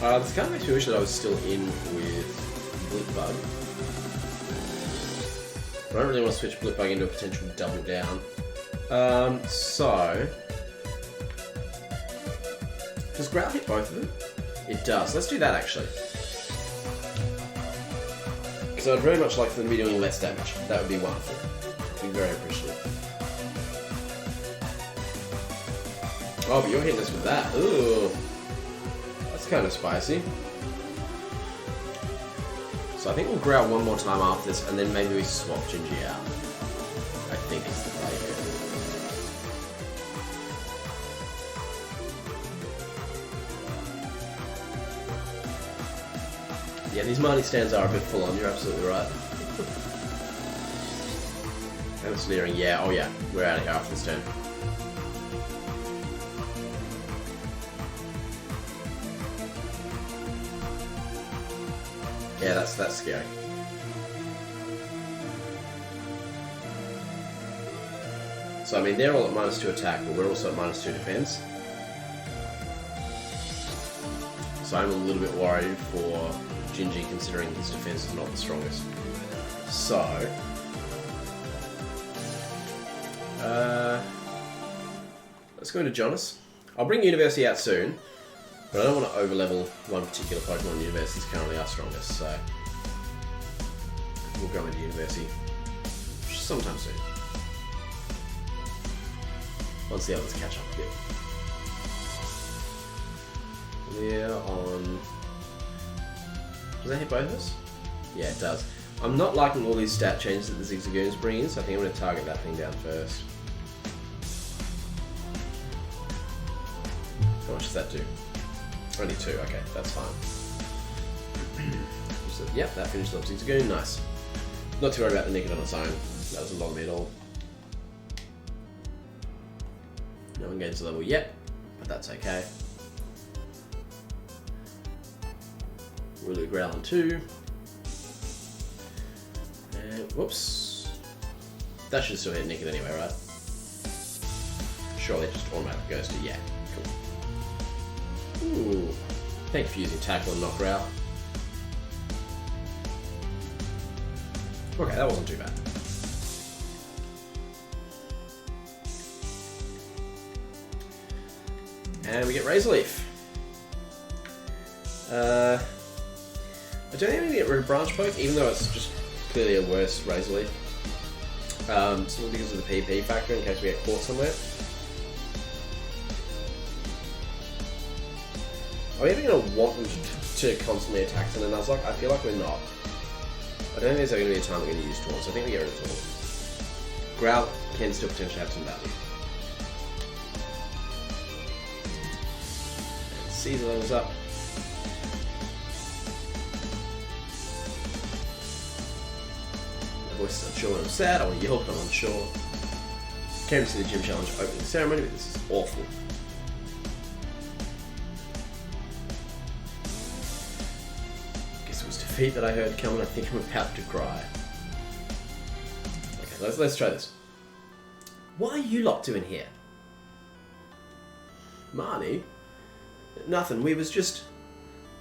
This kind of makes me wish that I was still in with Blipbug. I don't really want to switch Blipbug into a potential double down. So... Does Growl hit both of them? It does. Let's do that actually. Because I'd very much like for them to be doing less damage. That would be wonderful. I'd be very appreciative. Oh, but you're hitting us with that. Ooh. That's kind of spicy. So I think we'll growl one more time after this, and then maybe we swap Gingy out. I think is the play here. Yeah, these Marnie stands are a bit full on, you're absolutely right. And it's leering, yeah, oh yeah, we're out of here after this turn. Yeah, that's scary. So I mean, they're all at -2 attack, but we're also at -2 defense. So I'm a little bit worried for Gingy, considering his defense is not the strongest. So let's go into Jonas. I'll bring University out soon. But I don't want to overlevel one particular Pokemon. University is currently our strongest, so we'll go into University sometime soon. Once the others catch up a bit. Yeah, on... Does that hit both of us? Yeah, it does. I'm not liking all these stat changes that the Zigzagoon's bringing, so I think I'm going to target that thing down first. How much does that do? Only 2, okay, that's fine. So, yep, that finished up Zigzagoon, nice. Not too worried about the Nickit on its own. That doesn't bother me at all. No one gains a level yet, but that's okay. Wooloo Growlin 2. And whoops. That should still hit Nickit anyway, right? Surely it just automatically goes to yeah. Cool. Ooh. Thank you for using Tackle and Knock Growl. Okay, that wasn't too bad. And we get Razor Leaf. I don't think we get rid of Branch Poke, even though it's just clearly a worse Razor Leaf. Simply because of the PP factor in case we get caught somewhere. Are we ever going to want them to constantly attack in a Nuzlocke? I feel like we're not. I don't think there's ever going to be a time we're going to use Taunt, so I think we get rid of Taunt. Growl can still potentially have some value. And Caesar levels up. My voice is unsure when I'm sad, I want to yell but I'm unsure. Came to see the gym challenge opening ceremony, but this is awful. Defeat that I heard come and I think I'm about to cry. Okay, let's try this. What are you lot doing here? Marnie? Nothing, we was just...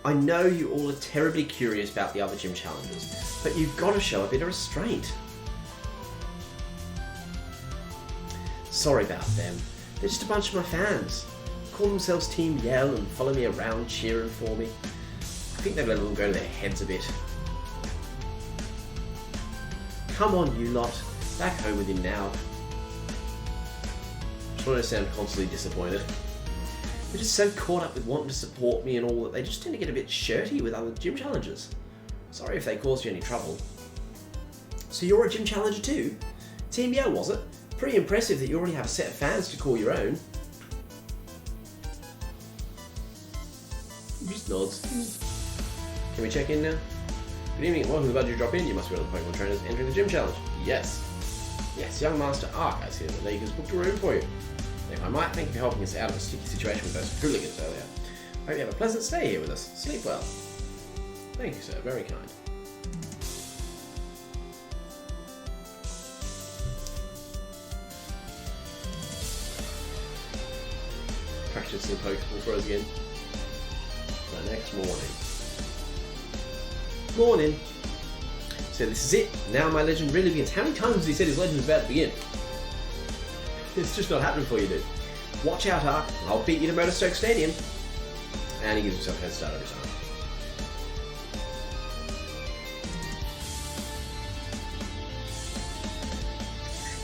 I know you all are terribly curious about the other gym challenges, but you've got to show a bit of restraint. Sorry about them. They're just a bunch of my fans. Call themselves Team Yell and follow me around cheering for me. I think they've let them go to their heads a bit. Come on, you lot. Back home with him now. Just want to sound constantly disappointed. They're just so caught up with wanting to support me and all that they just tend to get a bit shirty with other gym challenges. Sorry if they caused you any trouble. So you're a gym challenger too? Team Yo, was it? Pretty impressive that you already have a set of fans to call your own. He just nods. Can we check in now? Good evening, welcome to the Budget Drop In. You must be one of the Pokemon trainers entering the gym challenge. Yes. Yes, young Master Arc, I see the league has booked a room for you. If I might, thank you for helping us out of a sticky situation with those hooligans earlier. Hope you have a pleasant stay here with us. Sleep well. Thank you, sir. Very kind. Practice the Pokeball throws again. The next morning. Morning. So this is it. Now my legend really begins. How many times has he said his legend is about to begin? It's just not happening for you, dude. Watch out, Arc. I'll beat you to Motorstoke Stadium. And he gives himself a head start every time.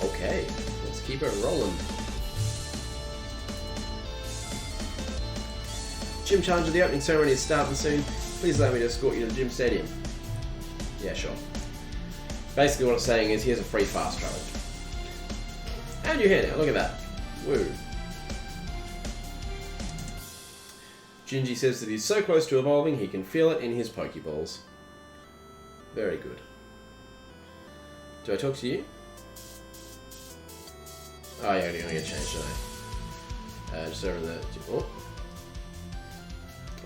Okay, let's keep it rolling. Gym challenge of the opening ceremony is starting soon. Please allow me to escort you to the gym stadium. Yeah, sure. Basically what it's saying is here's a free fast travel. And you're here now, look at that. Woo. Gingy says that he's so close to evolving he can feel it in his Pokeballs. Very good. Do I talk to you? Oh yeah, you're gonna get changed, don't I? Just over in the... Oh.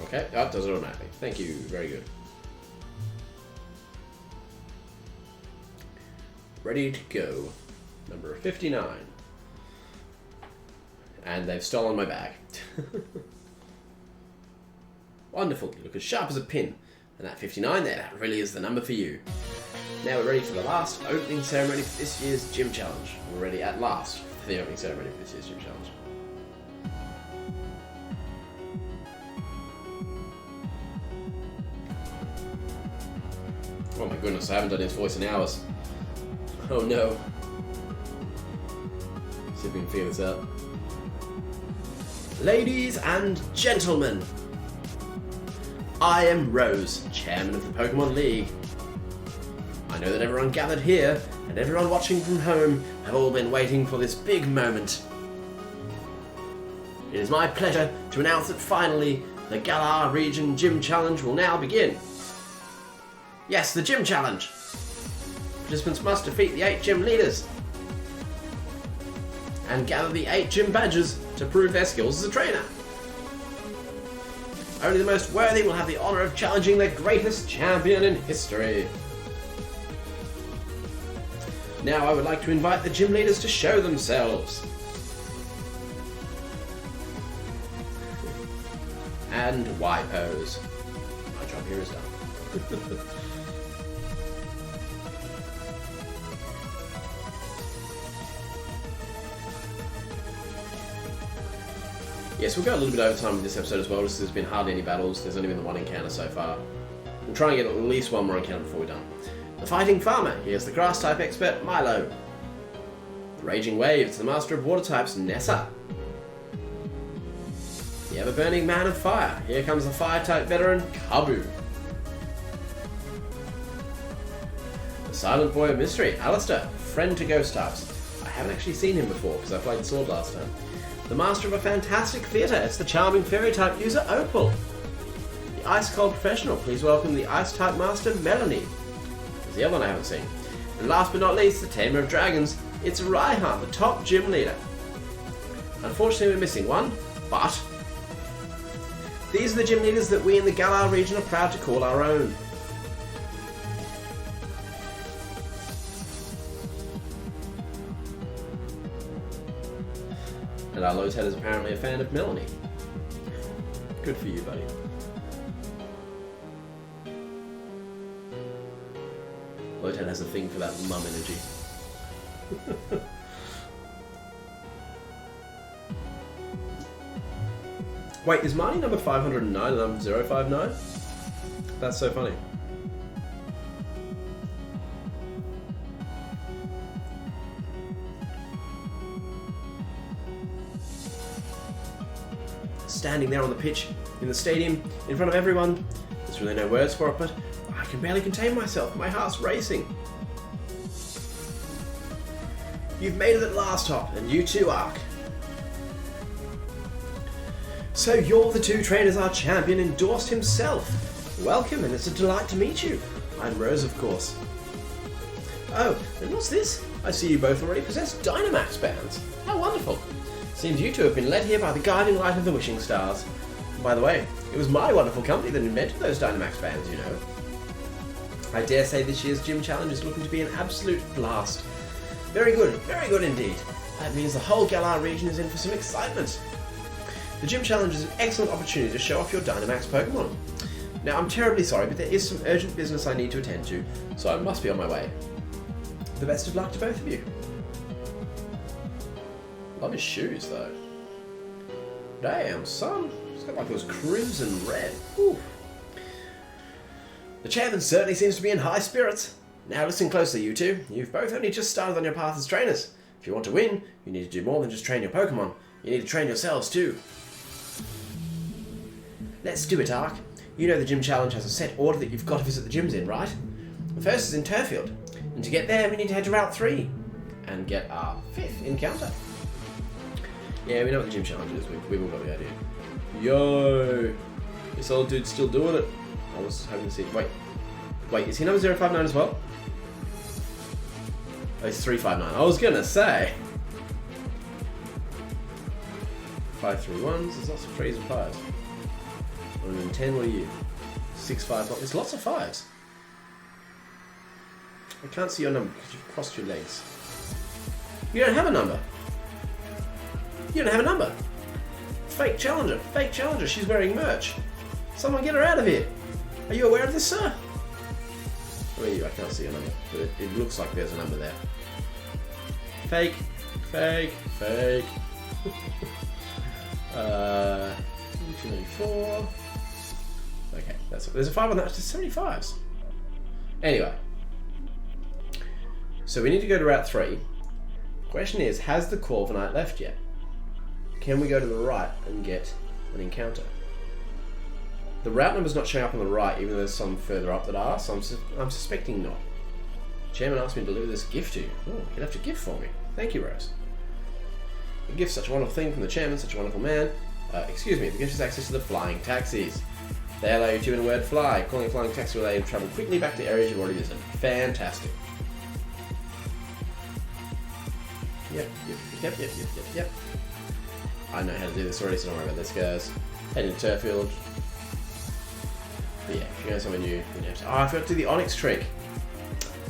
Okay, that does it automatically. Thank you, very good. Ready to go. Number 59. And they've stolen my bag. Wonderful, you look as sharp as a pin. And that 59 there, that really is the number for you. Now we're ready for the last opening ceremony for this year's gym challenge. We're ready at last for the opening ceremony for this year's gym challenge. Oh my goodness, I haven't done his voice in hours. Oh no. See if we can figure this out. Ladies and gentlemen, I am Rose, chairman of the Pokemon League. I know that everyone gathered here and everyone watching from home have all been waiting for this big moment. It is my pleasure to announce that finally the Galar Region Gym Challenge will now begin. Yes, the Gym Challenge. Participants must defeat the 8 gym leaders and gather the 8 gym badges to prove their skills as a trainer. Only the most worthy will have the honour of challenging the greatest champion in history. Now I would like to invite the gym leaders to show themselves. And Y pose. My job here is done. Yes, we'll go a little bit over time with this episode as well, just there's been hardly any battles. There's only been the one encounter so far. We'll try and get at least one more encounter before we're done. The Fighting Farmer, here's the Grass type expert, Milo. The Raging Wave, it's the Master of Water types, Nessa. The Ever-Burning Man of Fire, here comes the Fire type veteran, Kabu. The Silent Boy of Mystery, Alistair, friend to Ghost types. I haven't actually seen him before because I played Sword last time. The Master of a Fantastic Theatre, it's the charming Fairy type user, Opal. The Ice Cold Professional, please welcome the Ice type Master, Melanie. There's the other one I haven't seen. And last but not least, the Tamer of Dragons, it's Raihan, the top gym leader. Unfortunately we're missing one, but these are the gym leaders that we in the Galar region are proud to call our own. And our Lozhead is apparently a fan of Melanie. Good for you, buddy. Lozhead has a thing for that mum energy. Wait, is Marnie number 509 and I'm 059? That's so funny. Standing there on the pitch, in the stadium, in front of everyone. There's really no words for it, but I can barely contain myself. My heart's racing. You've made it at last, Hop, and you too, Arc. So you're the 2 trainers our champion endorsed himself. Welcome, and it's a delight to meet you. I'm Rose, of course. Oh, and what's this? I see you both already possess Dynamax bands. How wonderful. Seems you two have been led here by the guiding light of the wishing stars. And by the way, it was my wonderful company that invented those Dynamax bands, you know. I dare say this year's gym challenge is looking to be an absolute blast. Very good indeed. That means the whole Galar region is in for some excitement. The gym challenge is an excellent opportunity to show off your Dynamax Pokemon. Now I'm terribly sorry, but there is some urgent business I need to attend to, so I must be on my way. The best of luck to both of you. Love his shoes though. Damn, son. He's got like those crimson red. Whew. The chairman certainly seems to be in high spirits. Now listen closely, you two. You've both only just started on your path as trainers. If you want to win, you need to do more than just train your Pokemon. You need to train yourselves too. Let's do it, Arc. You know the gym challenge has a set order that you've got to visit the gyms in, right? The first is in Turfield. And to get there, we need to head to Route 3 and get our 5th encounter. Yeah, we know what the gym challenge is. We've all got the idea. Yo! This old dude's still doing it. I was hoping to see... Wait, is he number 059 as well? Oh, he's 359. I was gonna say. 531s. There's lots of 3s and 5s. 110, what are you? 651. There's lots of 5s. I can't see your number because you've crossed your legs. You don't have a number. You don't have a number. Fake challenger. Fake challenger. She's wearing merch. Someone get her out of here. Are you aware of this, sir? Where are you? I can't see your number. But it looks like there's a number there. Fake. Fake. Fake. 294. Okay, there's a 5 on that. It's 75s. Anyway. So we need to go to Route 3. Question is, has the Corviknight left yet? Can we go to the right and get an encounter? The route number's not showing up on the right, even though there's some further up that are, so I'm suspecting not. Chairman asked me to deliver this gift to you. Oh, you left a gift for me. Thank you, Rose. A gift's such a wonderful thing from the chairman, such a wonderful man. Excuse me, the gift is access to the flying taxis. They allow you to, in a word, fly. Calling a flying taxi will allow you to travel quickly back to areas you've already visited. Fantastic. Yep. I know how to do this already, so don't worry about this, guys. Heading to Turffield. But yeah, if you're going somewhere new, you have to... Oh, I forgot to do the Onyx trick.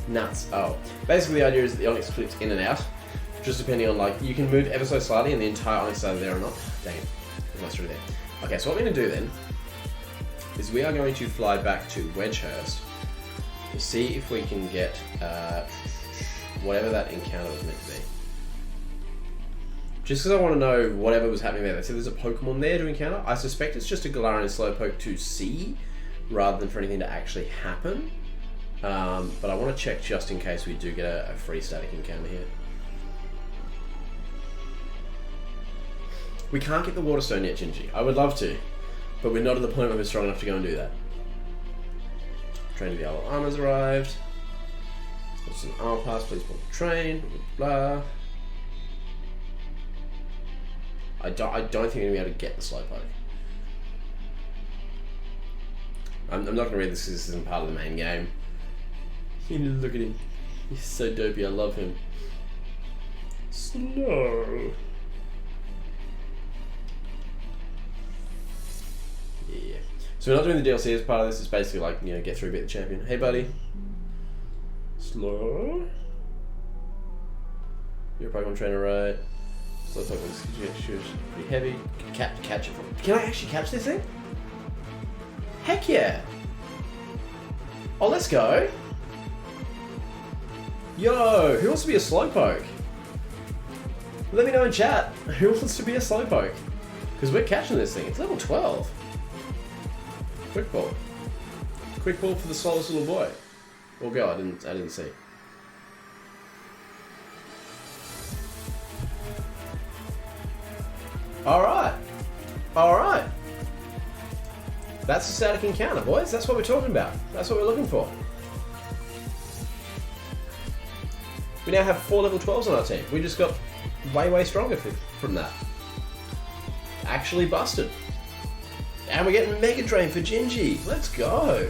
Nuts. Oh. Basically, the idea is that the Onyx flips in and out, just depending on, like, you can move ever so slightly and the entire Onyx is either there or not. Dang it. There's my through there. Okay, so what we're going to do then is we are going to fly back to Wedgehurst to see if we can get whatever that encounter was meant to be. Just because I want to know whatever was happening there. They said there's a Pokemon there to encounter. I suspect it's just a Galarian and Slowpoke to see, rather than for anything to actually happen. But I want to check just in case we do get a free static encounter here. We can't get the Waterstone yet, Gingy. I would love to, but we're not at the point where we're strong enough to go and do that. Train to the Isle of Armor's arrived. What's an armor pass? Please board the train. Blah, blah. I don't think we're going to be able to get the Slowpoke. I'm not going to read this because this isn't part of the main game. Look at him. He's so dopey, I love him. Slow. Yeah. So we're not doing the DLC as part of this, it's basically like, you know, get through, beat the champion. Hey buddy. Slow. You're a Pokemon trainer, right? Slow Pokemon's pretty heavy. Catch it from... Can I actually catch this thing? Heck yeah! Oh, let's go! Yo, who wants to be a Slowpoke? Let me know in chat. Who wants to be a Slowpoke? Because we're catching this thing. It's level 12. Quick ball. Quick ball for the slowest little boy. Or girl, I didn't see. Alright. Alright. That's a static encounter, boys. That's what we're talking about. That's what we're looking for. We now have 4 level 12s on our team. We just got way stronger from that. Actually busted. And we're getting Mega Drain for Gingy. Let's go.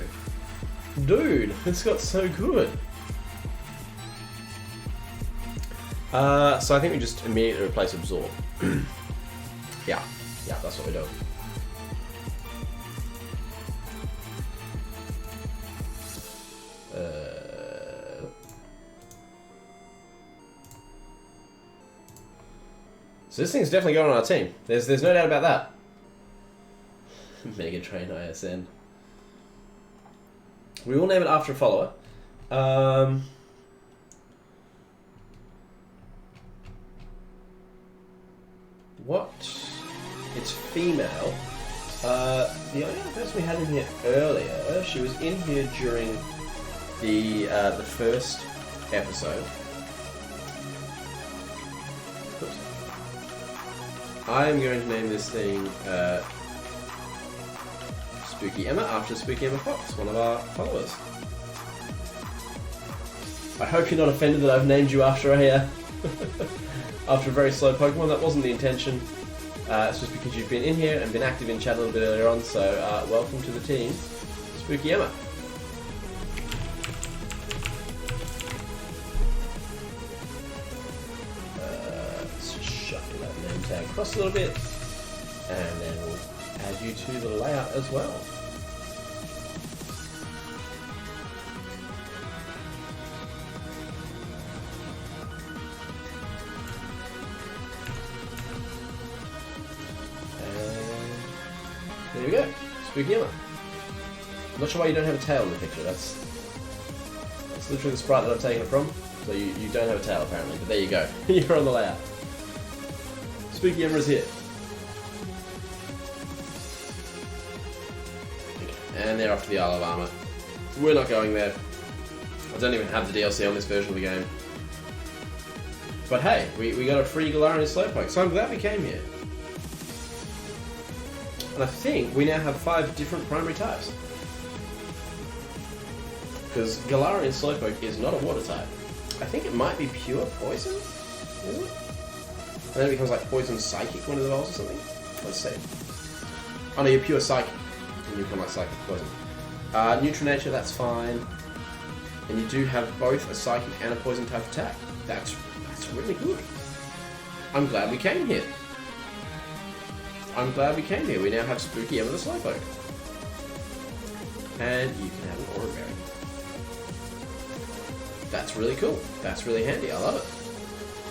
Dude, it's got so good. So I think we just immediately replace Absorb. Yeah, that's what we're doing. So this thing's definitely going on our team. There's no doubt about that. Mega Train ISN. We will name it after a follower. What? It's female. The only other person we had in here earlier, she was in here during the first episode. Oops. I am going to name this thing Spooky Emma after Spooky Emma Fox, one of our followers. I hope you're not offended that I've named you after a after a very slow Pokemon. That wasn't the intention. It's just because you've been in here and been active in chat a little bit earlier on, so welcome to the team, Spooky Emma. Let's shuffle that name tag across a little bit, and then we'll add you to the layout as well. There we go, Spooky Emma. I'm not sure why you don't have a tail in the picture. That's literally the sprite that I've taken it from. So you don't have a tail apparently, but there you go. You're on the layout. Spooky Emma is here. Okay. And they're off to the Isle of Armor. We're not going there. I don't even have the DLC on this version of the game. But hey, we got a free Galarian Slowpoke, so I'm glad we came here. And I think we now have 5 different primary types. Because Galarian Slowpoke is not a water type. I think it might be pure poison? Is it? And then it becomes like poison psychic when it evolves or something? Let's see. Oh no, you're pure psychic. And you become like psychic poison. Neutral nature, that's fine. And you do have both a psychic and a poison type attack. That's really good. I'm glad we came here. We now have Spooky Emma the Slowpoke. And you can have an Aura Berry. That's really cool. That's really handy. I love it.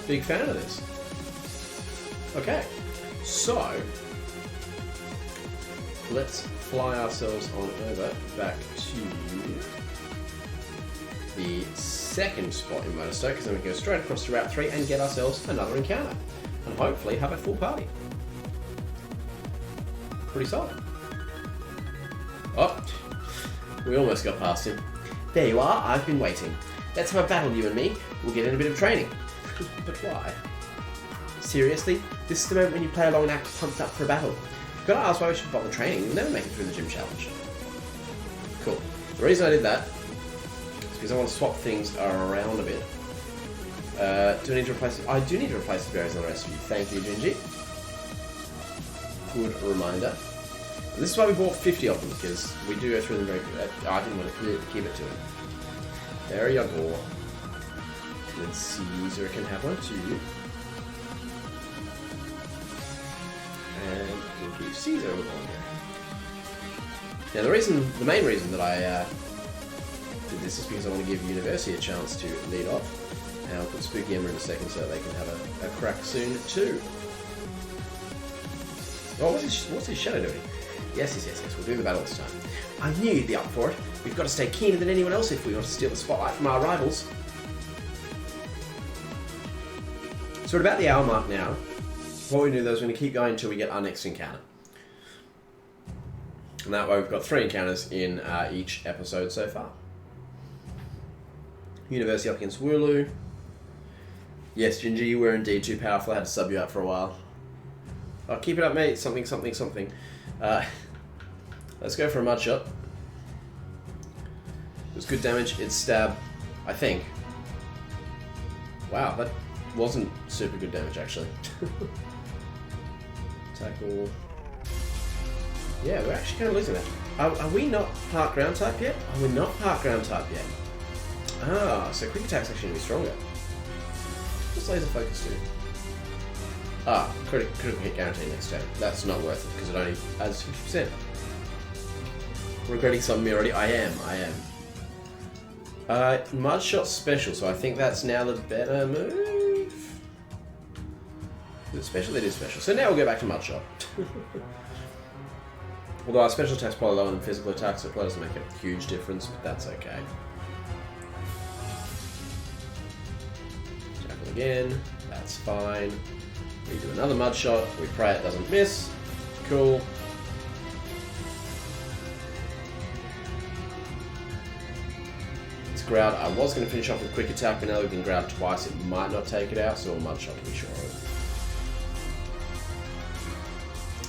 Big fan of this. Okay, so let's fly ourselves on over back to the second spot in Motorstoke, because then we go straight across to Route 3 and get ourselves another encounter. And hopefully have a full party. Pretty solid. Oh, we almost got past him. There you are, I've been waiting. Let's have a battle, you and me. We'll get in a bit of training. But why? Seriously? This is the moment when you play along and act pumped up for a battle. Gotta ask why we should bother training. You'll never make it through the gym challenge. Cool. The reason I did that is because I want to swap things around a bit. Do I need to replace it? I do need to replace the berries on the rest of you. Thank you, Gingy. Good reminder. And this is why we bought 50 of them, because we do go through them very quickly. I didn't want to keep it to him. There you go. And Caesar can have one too. And we'll give Caesar a one here. Now the main reason that I did this is because I want to give University a chance to lead off. And I'll put Spooky Emma in a second so they can have a crack soon too. Oh, what's his shadow doing? Yes, we'll do the battle this time. I knew you'd be up for it. We've got to stay keener than anyone else if we want to steal the spotlight from our rivals. So we're at about the hour mark now. What we do though is we're going to keep going until we get our next encounter. And that way we've got 3 encounters in each episode so far. University up against Wooloo. Yes, Gingy, you were indeed too powerful. I had to sub you out for a while. Oh, keep it up, mate. Something. Let's go for a mud shot. It was good damage. It's stab, I think. Wow, that wasn't super good damage, actually. Tackle. Yeah, we're actually kind of losing that. Are we not Park Ground type yet? Oh, we're not Park Ground type yet. Ah, so quick attack's actually going to be stronger. What's laser focus do? Ah, critical hit guarantee next turn. That's not worth it because it only adds 50%. Regretting some of me already. I am. Mud shot special, so I think that's now the better move. Is it special? It is special. So now we'll go back to mud shot. Although our special attack's probably lower than physical attacks, so it probably doesn't make a huge difference, but that's okay. Tackle again. That's fine. We do another mud shot. We pray it doesn't miss. Cool. It's Ground. I was going to finish off with quick attack, but now that we've been Ground twice, it might not take it out, so a mud shot to be sure of.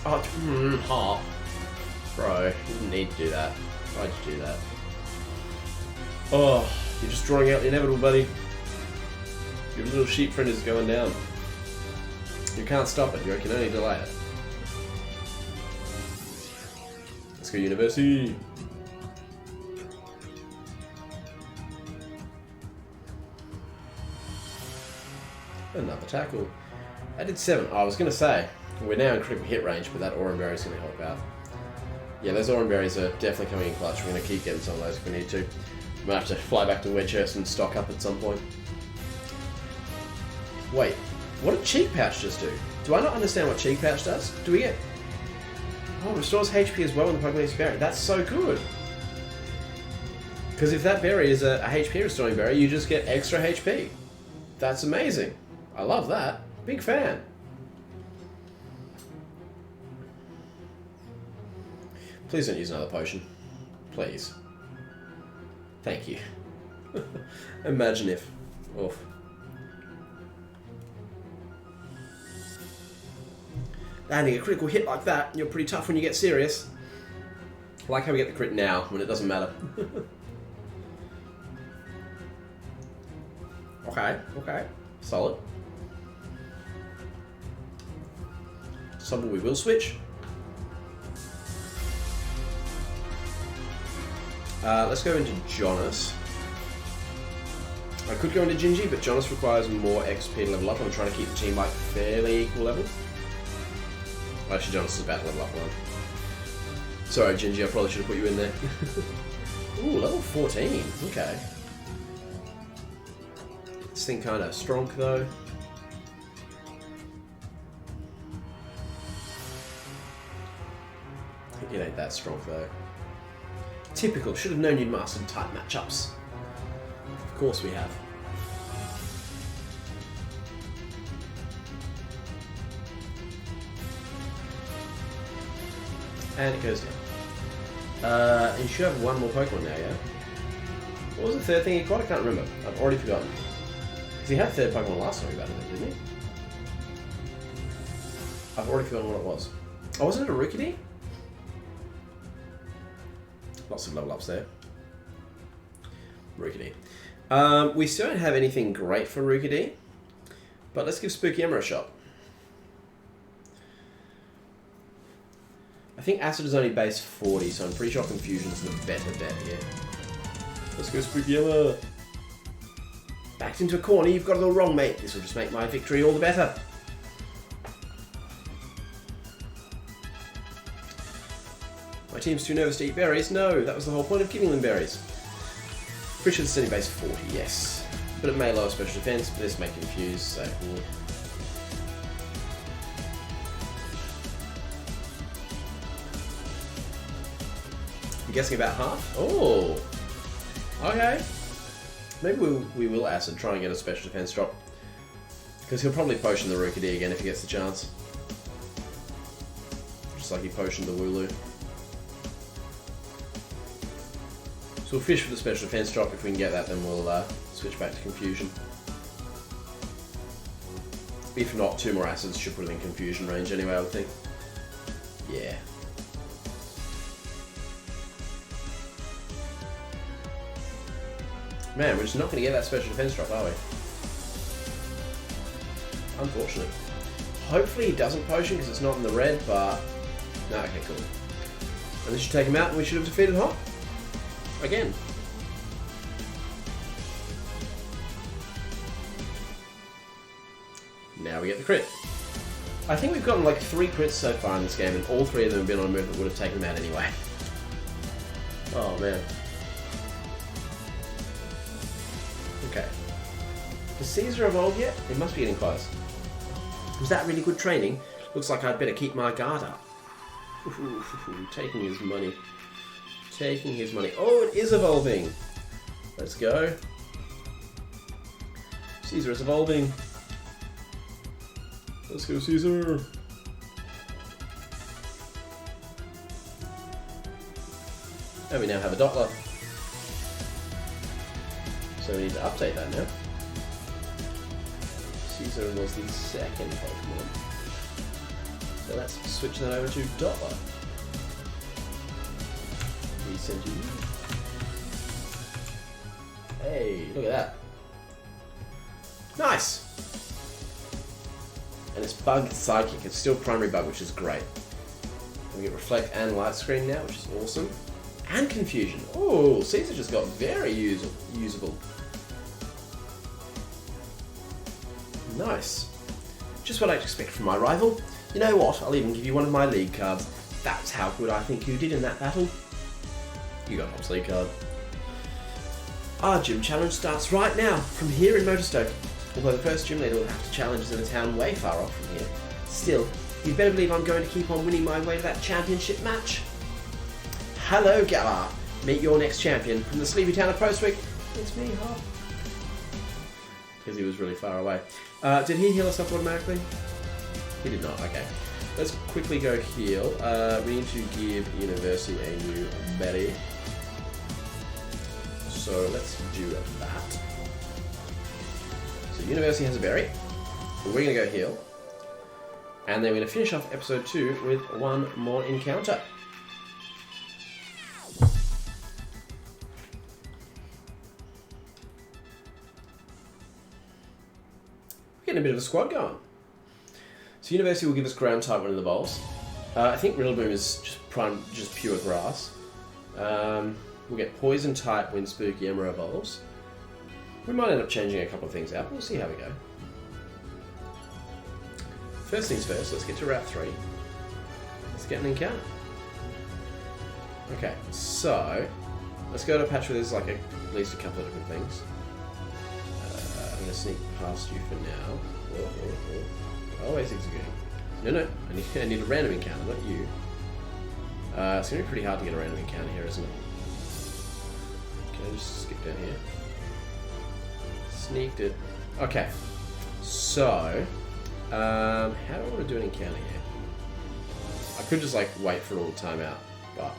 Oh, heart. Bro, you didn't need to do that. Why'd you do that? Oh, you're just drawing out the inevitable, buddy. Your little sheep friend is going down. You can't stop it, you can only delay it. Let's go, University! Another tackle. I did 7. Oh, I was going to say, we're now in critical hit range, but that Aurum Berry is going to help out. Yeah, those Aurum Berries are definitely coming in clutch. We're going to keep getting some of those if we need to. We might have to fly back to Wedgehurst and stock up at some point. Wait, what did Cheek Pouch just do? Do I not understand what Cheek Pouch does? Do we get... Oh, restores HP as well when the Pokemon is berry. That's so good! Because if that berry is a HP restoring berry, you just get extra HP. That's amazing. I love that. Big fan. Please don't use another potion. Please. Thank you. Imagine if. Oof. Landing a critical hit like that, you're pretty tough when you get serious. I like how we get the crit now, when it doesn't matter. Okay, okay. Solid. Stumble we will switch. Let's go into Jonas. I could go into Gingy, but Jonas requires more XP to level up. I'm trying to keep the team like fairly equal level. Actually, Jonas is about to level up one. Sorry, Gingy, I probably should have put you in there. Ooh, level 14. Okay. This thing kind of strong though. It ain't that strong though. Typical. Should have known you'd mastered tight matchups. Of course we have. And it goes down. You should have one more Pokemon now, yeah? What was the third thing he caught? I can't remember. I've already forgotten. Because he had a third Pokemon last time he battled it, didn't he? I've already forgotten what it was. Oh, wasn't it a Rookidee? Lots of level ups there. Rookidee. We still don't have anything great for Rookidee, but let's give Spooky Emma a shot. I think Acid is only base 40, so I'm pretty sure Confusion's the better bet here. Let's go Spooky Emma. Backed into a corner, you've got it all wrong, mate. This will just make my victory all the better. My team's too nervous to eat berries. No, that was the whole point of giving them berries. Pretty sure it's only base 40, yes. But it may lower special defense, but this may confuse, so cool. I'm guessing about half? Oh! Okay. Maybe we will Acid, try and get a special defense drop. Because he'll probably potion the Rookidee again if he gets the chance. Just like he potioned the Wooloo. So we'll fish for the special defense drop. If we can get that, then we'll switch back to Confusion. If not, 2 more Acids should put him in Confusion range anyway, I would think. Yeah. Man, we're just not going to get that special defense drop, are we? Unfortunate. Hopefully he doesn't potion because it's not in the red, but... No, okay, cool. And this should take him out and we should have defeated Hop. Again. Now we get the crit. I think we've gotten like 3 crits so far in this game, and all 3 of them have been on a move that would have taken him out anyway. Oh man. Okay. Does Caesar evolve yet? It must be getting close. Was that really good training? Looks like I'd better keep my guard up. Ooh, taking his money. Taking his money. Oh, it is evolving. Let's go. Caesar is evolving. Let's go, Caesar. And we now have a Doppler. So we need to update that now. Caesar was the second Pokemon. So let's switch that over to Doppler. Resend you. Hey, look at that. Nice! And it's Bug Psychic. It's still Primary Bug, which is great. We get Reflect and Light Screen now, which is awesome. And Confusion. Oh, Caesar just got very usable. Nice. Just what I'd expect from my rival. You know what? I'll even give you one of my league cards. That's how good I think you did in that battle. You got Hop's league card. Our gym challenge starts right now, from here in Motorstoke. Although the first gym leader will have to challenge us in a town way far off from here. Still, you better believe I'm going to keep on winning my way to that championship match. Hello, Galar. Meet your next champion from the sleepy town of Postwick. It's me, Hop. Because he was really far away. Did he heal us up automatically? He did not, okay. Let's quickly go heal. We need to give University a new berry. so let's do that. So University has a berry. We're going to go heal. And then we're going to finish off episode 2 with one more encounter. Getting a bit of a squad going. So University will give us ground type one of the bowls. I think Rillaboom is just pure grass. We'll get poison type when Spooky Emerald bowls. We might end up changing a couple of things out, but we'll see how we go. First things first, let's get to Route 3. Let's get an encounter. Okay, so let's go to a patch where there's like at least a couple of different things. I'm going to sneak past you for now. Oh, where's Zigzagoon? No, I need a random encounter, not you. It's going to be pretty hard to get a random encounter here, isn't it? Can I just skip down here? Sneaked it. Okay, so how do I want to do an encounter here? I could just like wait for it all to time out, but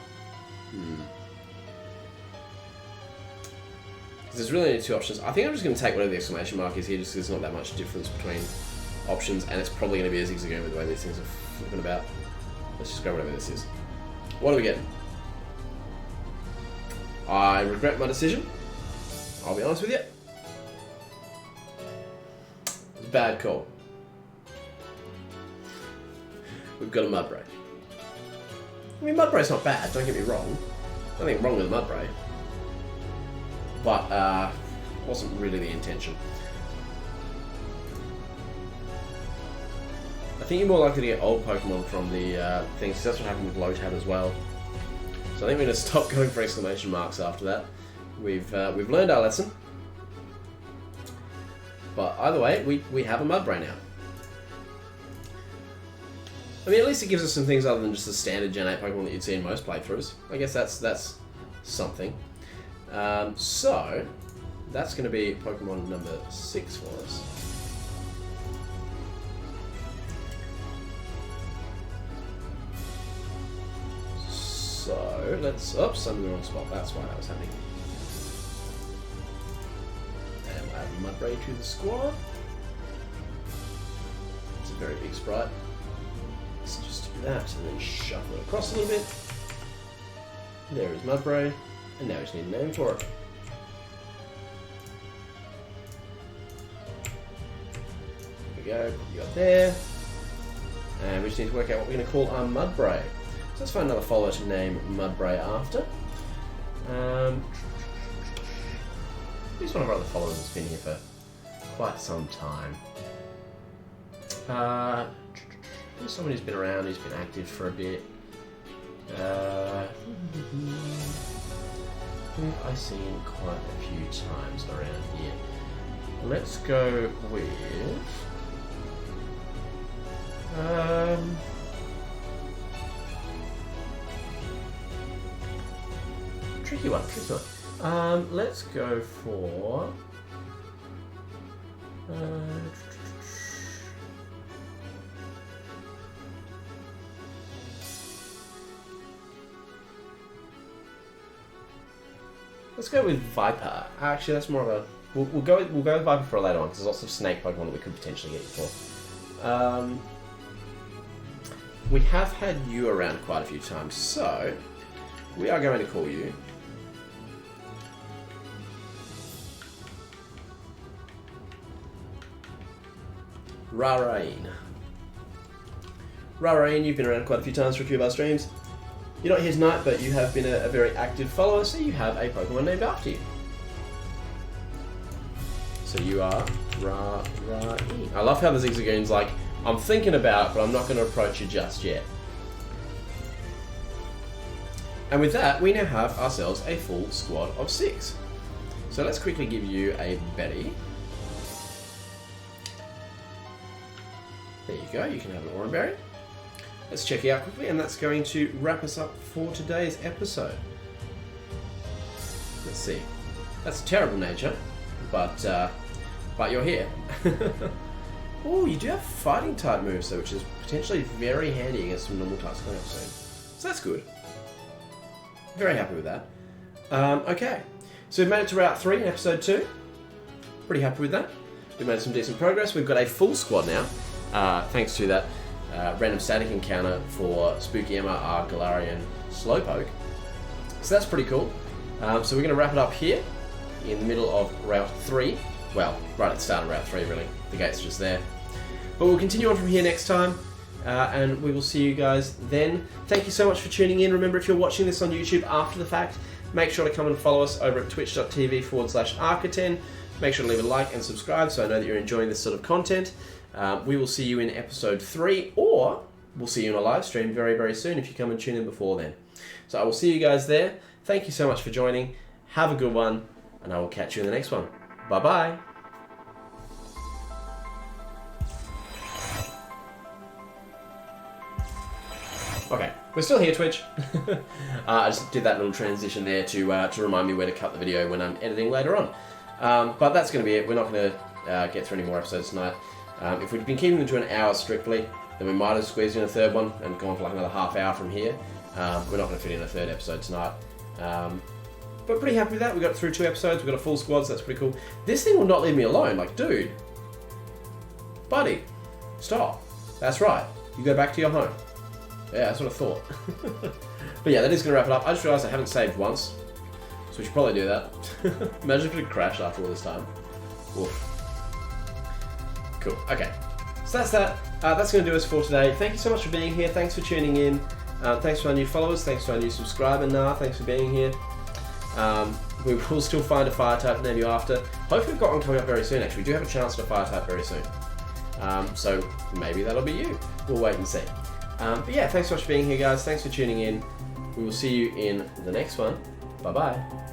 there's really only two options. I think I'm just going to take whatever the exclamation mark is here, just because there's not that much difference between options, and it's probably going to be a Zigzagoon with the way these things are flipping about. Let's just go whatever this is. What are we getting? I regret my decision. I'll be honest with you. It's a bad call. We've got a Mudbray. I mean, Mudbray's not bad, don't get me wrong. Nothing wrong with Mudbray. But, wasn't really the intention. I think you're more likely to get old Pokemon from the things, because that's what happened with Lotad as well. So I think we're going to stop going for exclamation marks after that. We've learned our lesson. But either way, we have a Mudbray now. I mean, at least it gives us some things other than just the standard Gen 8 Pokemon that you'd see in most playthroughs. I guess that's something. So, that's going to be Pokemon number 6 for us. So, let's... Oops, I'm in the wrong spot. That's why that was happening. And we'll add Mudbray to the squad. It's a very big sprite. Let's just do that and then shuffle it across a little bit. There is Mudbray. And now we just need a name for it. There we go, put you up there. And we just need to work out what we're going to call our Mudbray. So let's find another follower to name Mudbray after. Who's one of our other followers that's been here for quite some time? There's someone who's been around, who's been active for a bit. Who I've seen quite a few times around here. Let's go with... tricky one. Let's go for... let's go with Viper. Actually, that's more of a... We'll go with Viper for a later one, because there's lots of snake Pokemon that we could potentially get you for. We have had you around quite a few times, so we are going to call you... Rarain. Rarain, you've been around quite a few times for a few of our streams. You're not here tonight, but you have been a very active follower, so you have a Pokemon named after you. So you are Rarain. I love how the Zigzagoon's like, I'm thinking about it, but I'm not going to approach you just yet. And with that, we now have ourselves a full squad of 6. So let's quickly give you a Betty. There you go, you can have an Oranberry. Let's check it out quickly, and that's going to wrap us up for today's episode. Let's see. That's a terrible nature, but you're here. Oh, you do have fighting type moves though, which is potentially very handy against some normal types coming up soon. So that's good. Very happy with that. Okay, So we've made it to Route 3 in Episode 2. Pretty happy with that. We've made some decent progress. We've got a full squad now, thanks to that random static encounter for Spooky Emma, our Galarian Slowpoke. So that's pretty cool. So we're going to wrap it up here in the middle of Route 3. Well, right at the start of Route 3 really. The gate's just there. But we'll continue on from here next time. And we will see you guys then. Thank you so much for tuning in. Remember, if you're watching this on YouTube after the fact, make sure to come and follow us over at twitch.tv/Arcaten. Make sure to leave a like and subscribe so I know that you're enjoying this sort of content. We will see you in Episode 3, or we'll see you in a live stream very, very soon if you come and tune in before then. So I will see you guys there. Thank you so much for joining. Have a good one, and I will catch you in the next one. Bye-bye. Okay, we're still here, Twitch. I just did that little transition there to remind me where to cut the video when I'm editing later on. But that's going to be it. We're not going to get through any more episodes tonight. If we'd been keeping them to an hour strictly, then we might have squeezed in a third one and gone for like another half hour from here. We're not going to fit in a third episode tonight. But pretty happy with that. We got through 2 episodes. We got a full squad, so that's pretty cool. This thing will not leave me alone. Like, dude. Buddy. Stop. That's right. You go back to your home. Yeah, that's what I thought. But yeah, that is going to wrap it up. I just realised I haven't saved once, so we should probably do that. Imagine if it had crashed after all this time. Oof. Cool. Okay. So that's that. That's going to do us for today. Thank you so much for being here. Thanks for tuning in. Thanks to our new followers. Thanks to our new subscriber, Nah. Thanks for being here. We will still find a fire type to name you after. Hopefully we've got one coming up very soon, actually. We do have a chance at a fire type very soon. So maybe that'll be you. We'll wait and see. But yeah, thanks so much for being here, guys. Thanks for tuning in. We will see you in the next one. Bye-bye.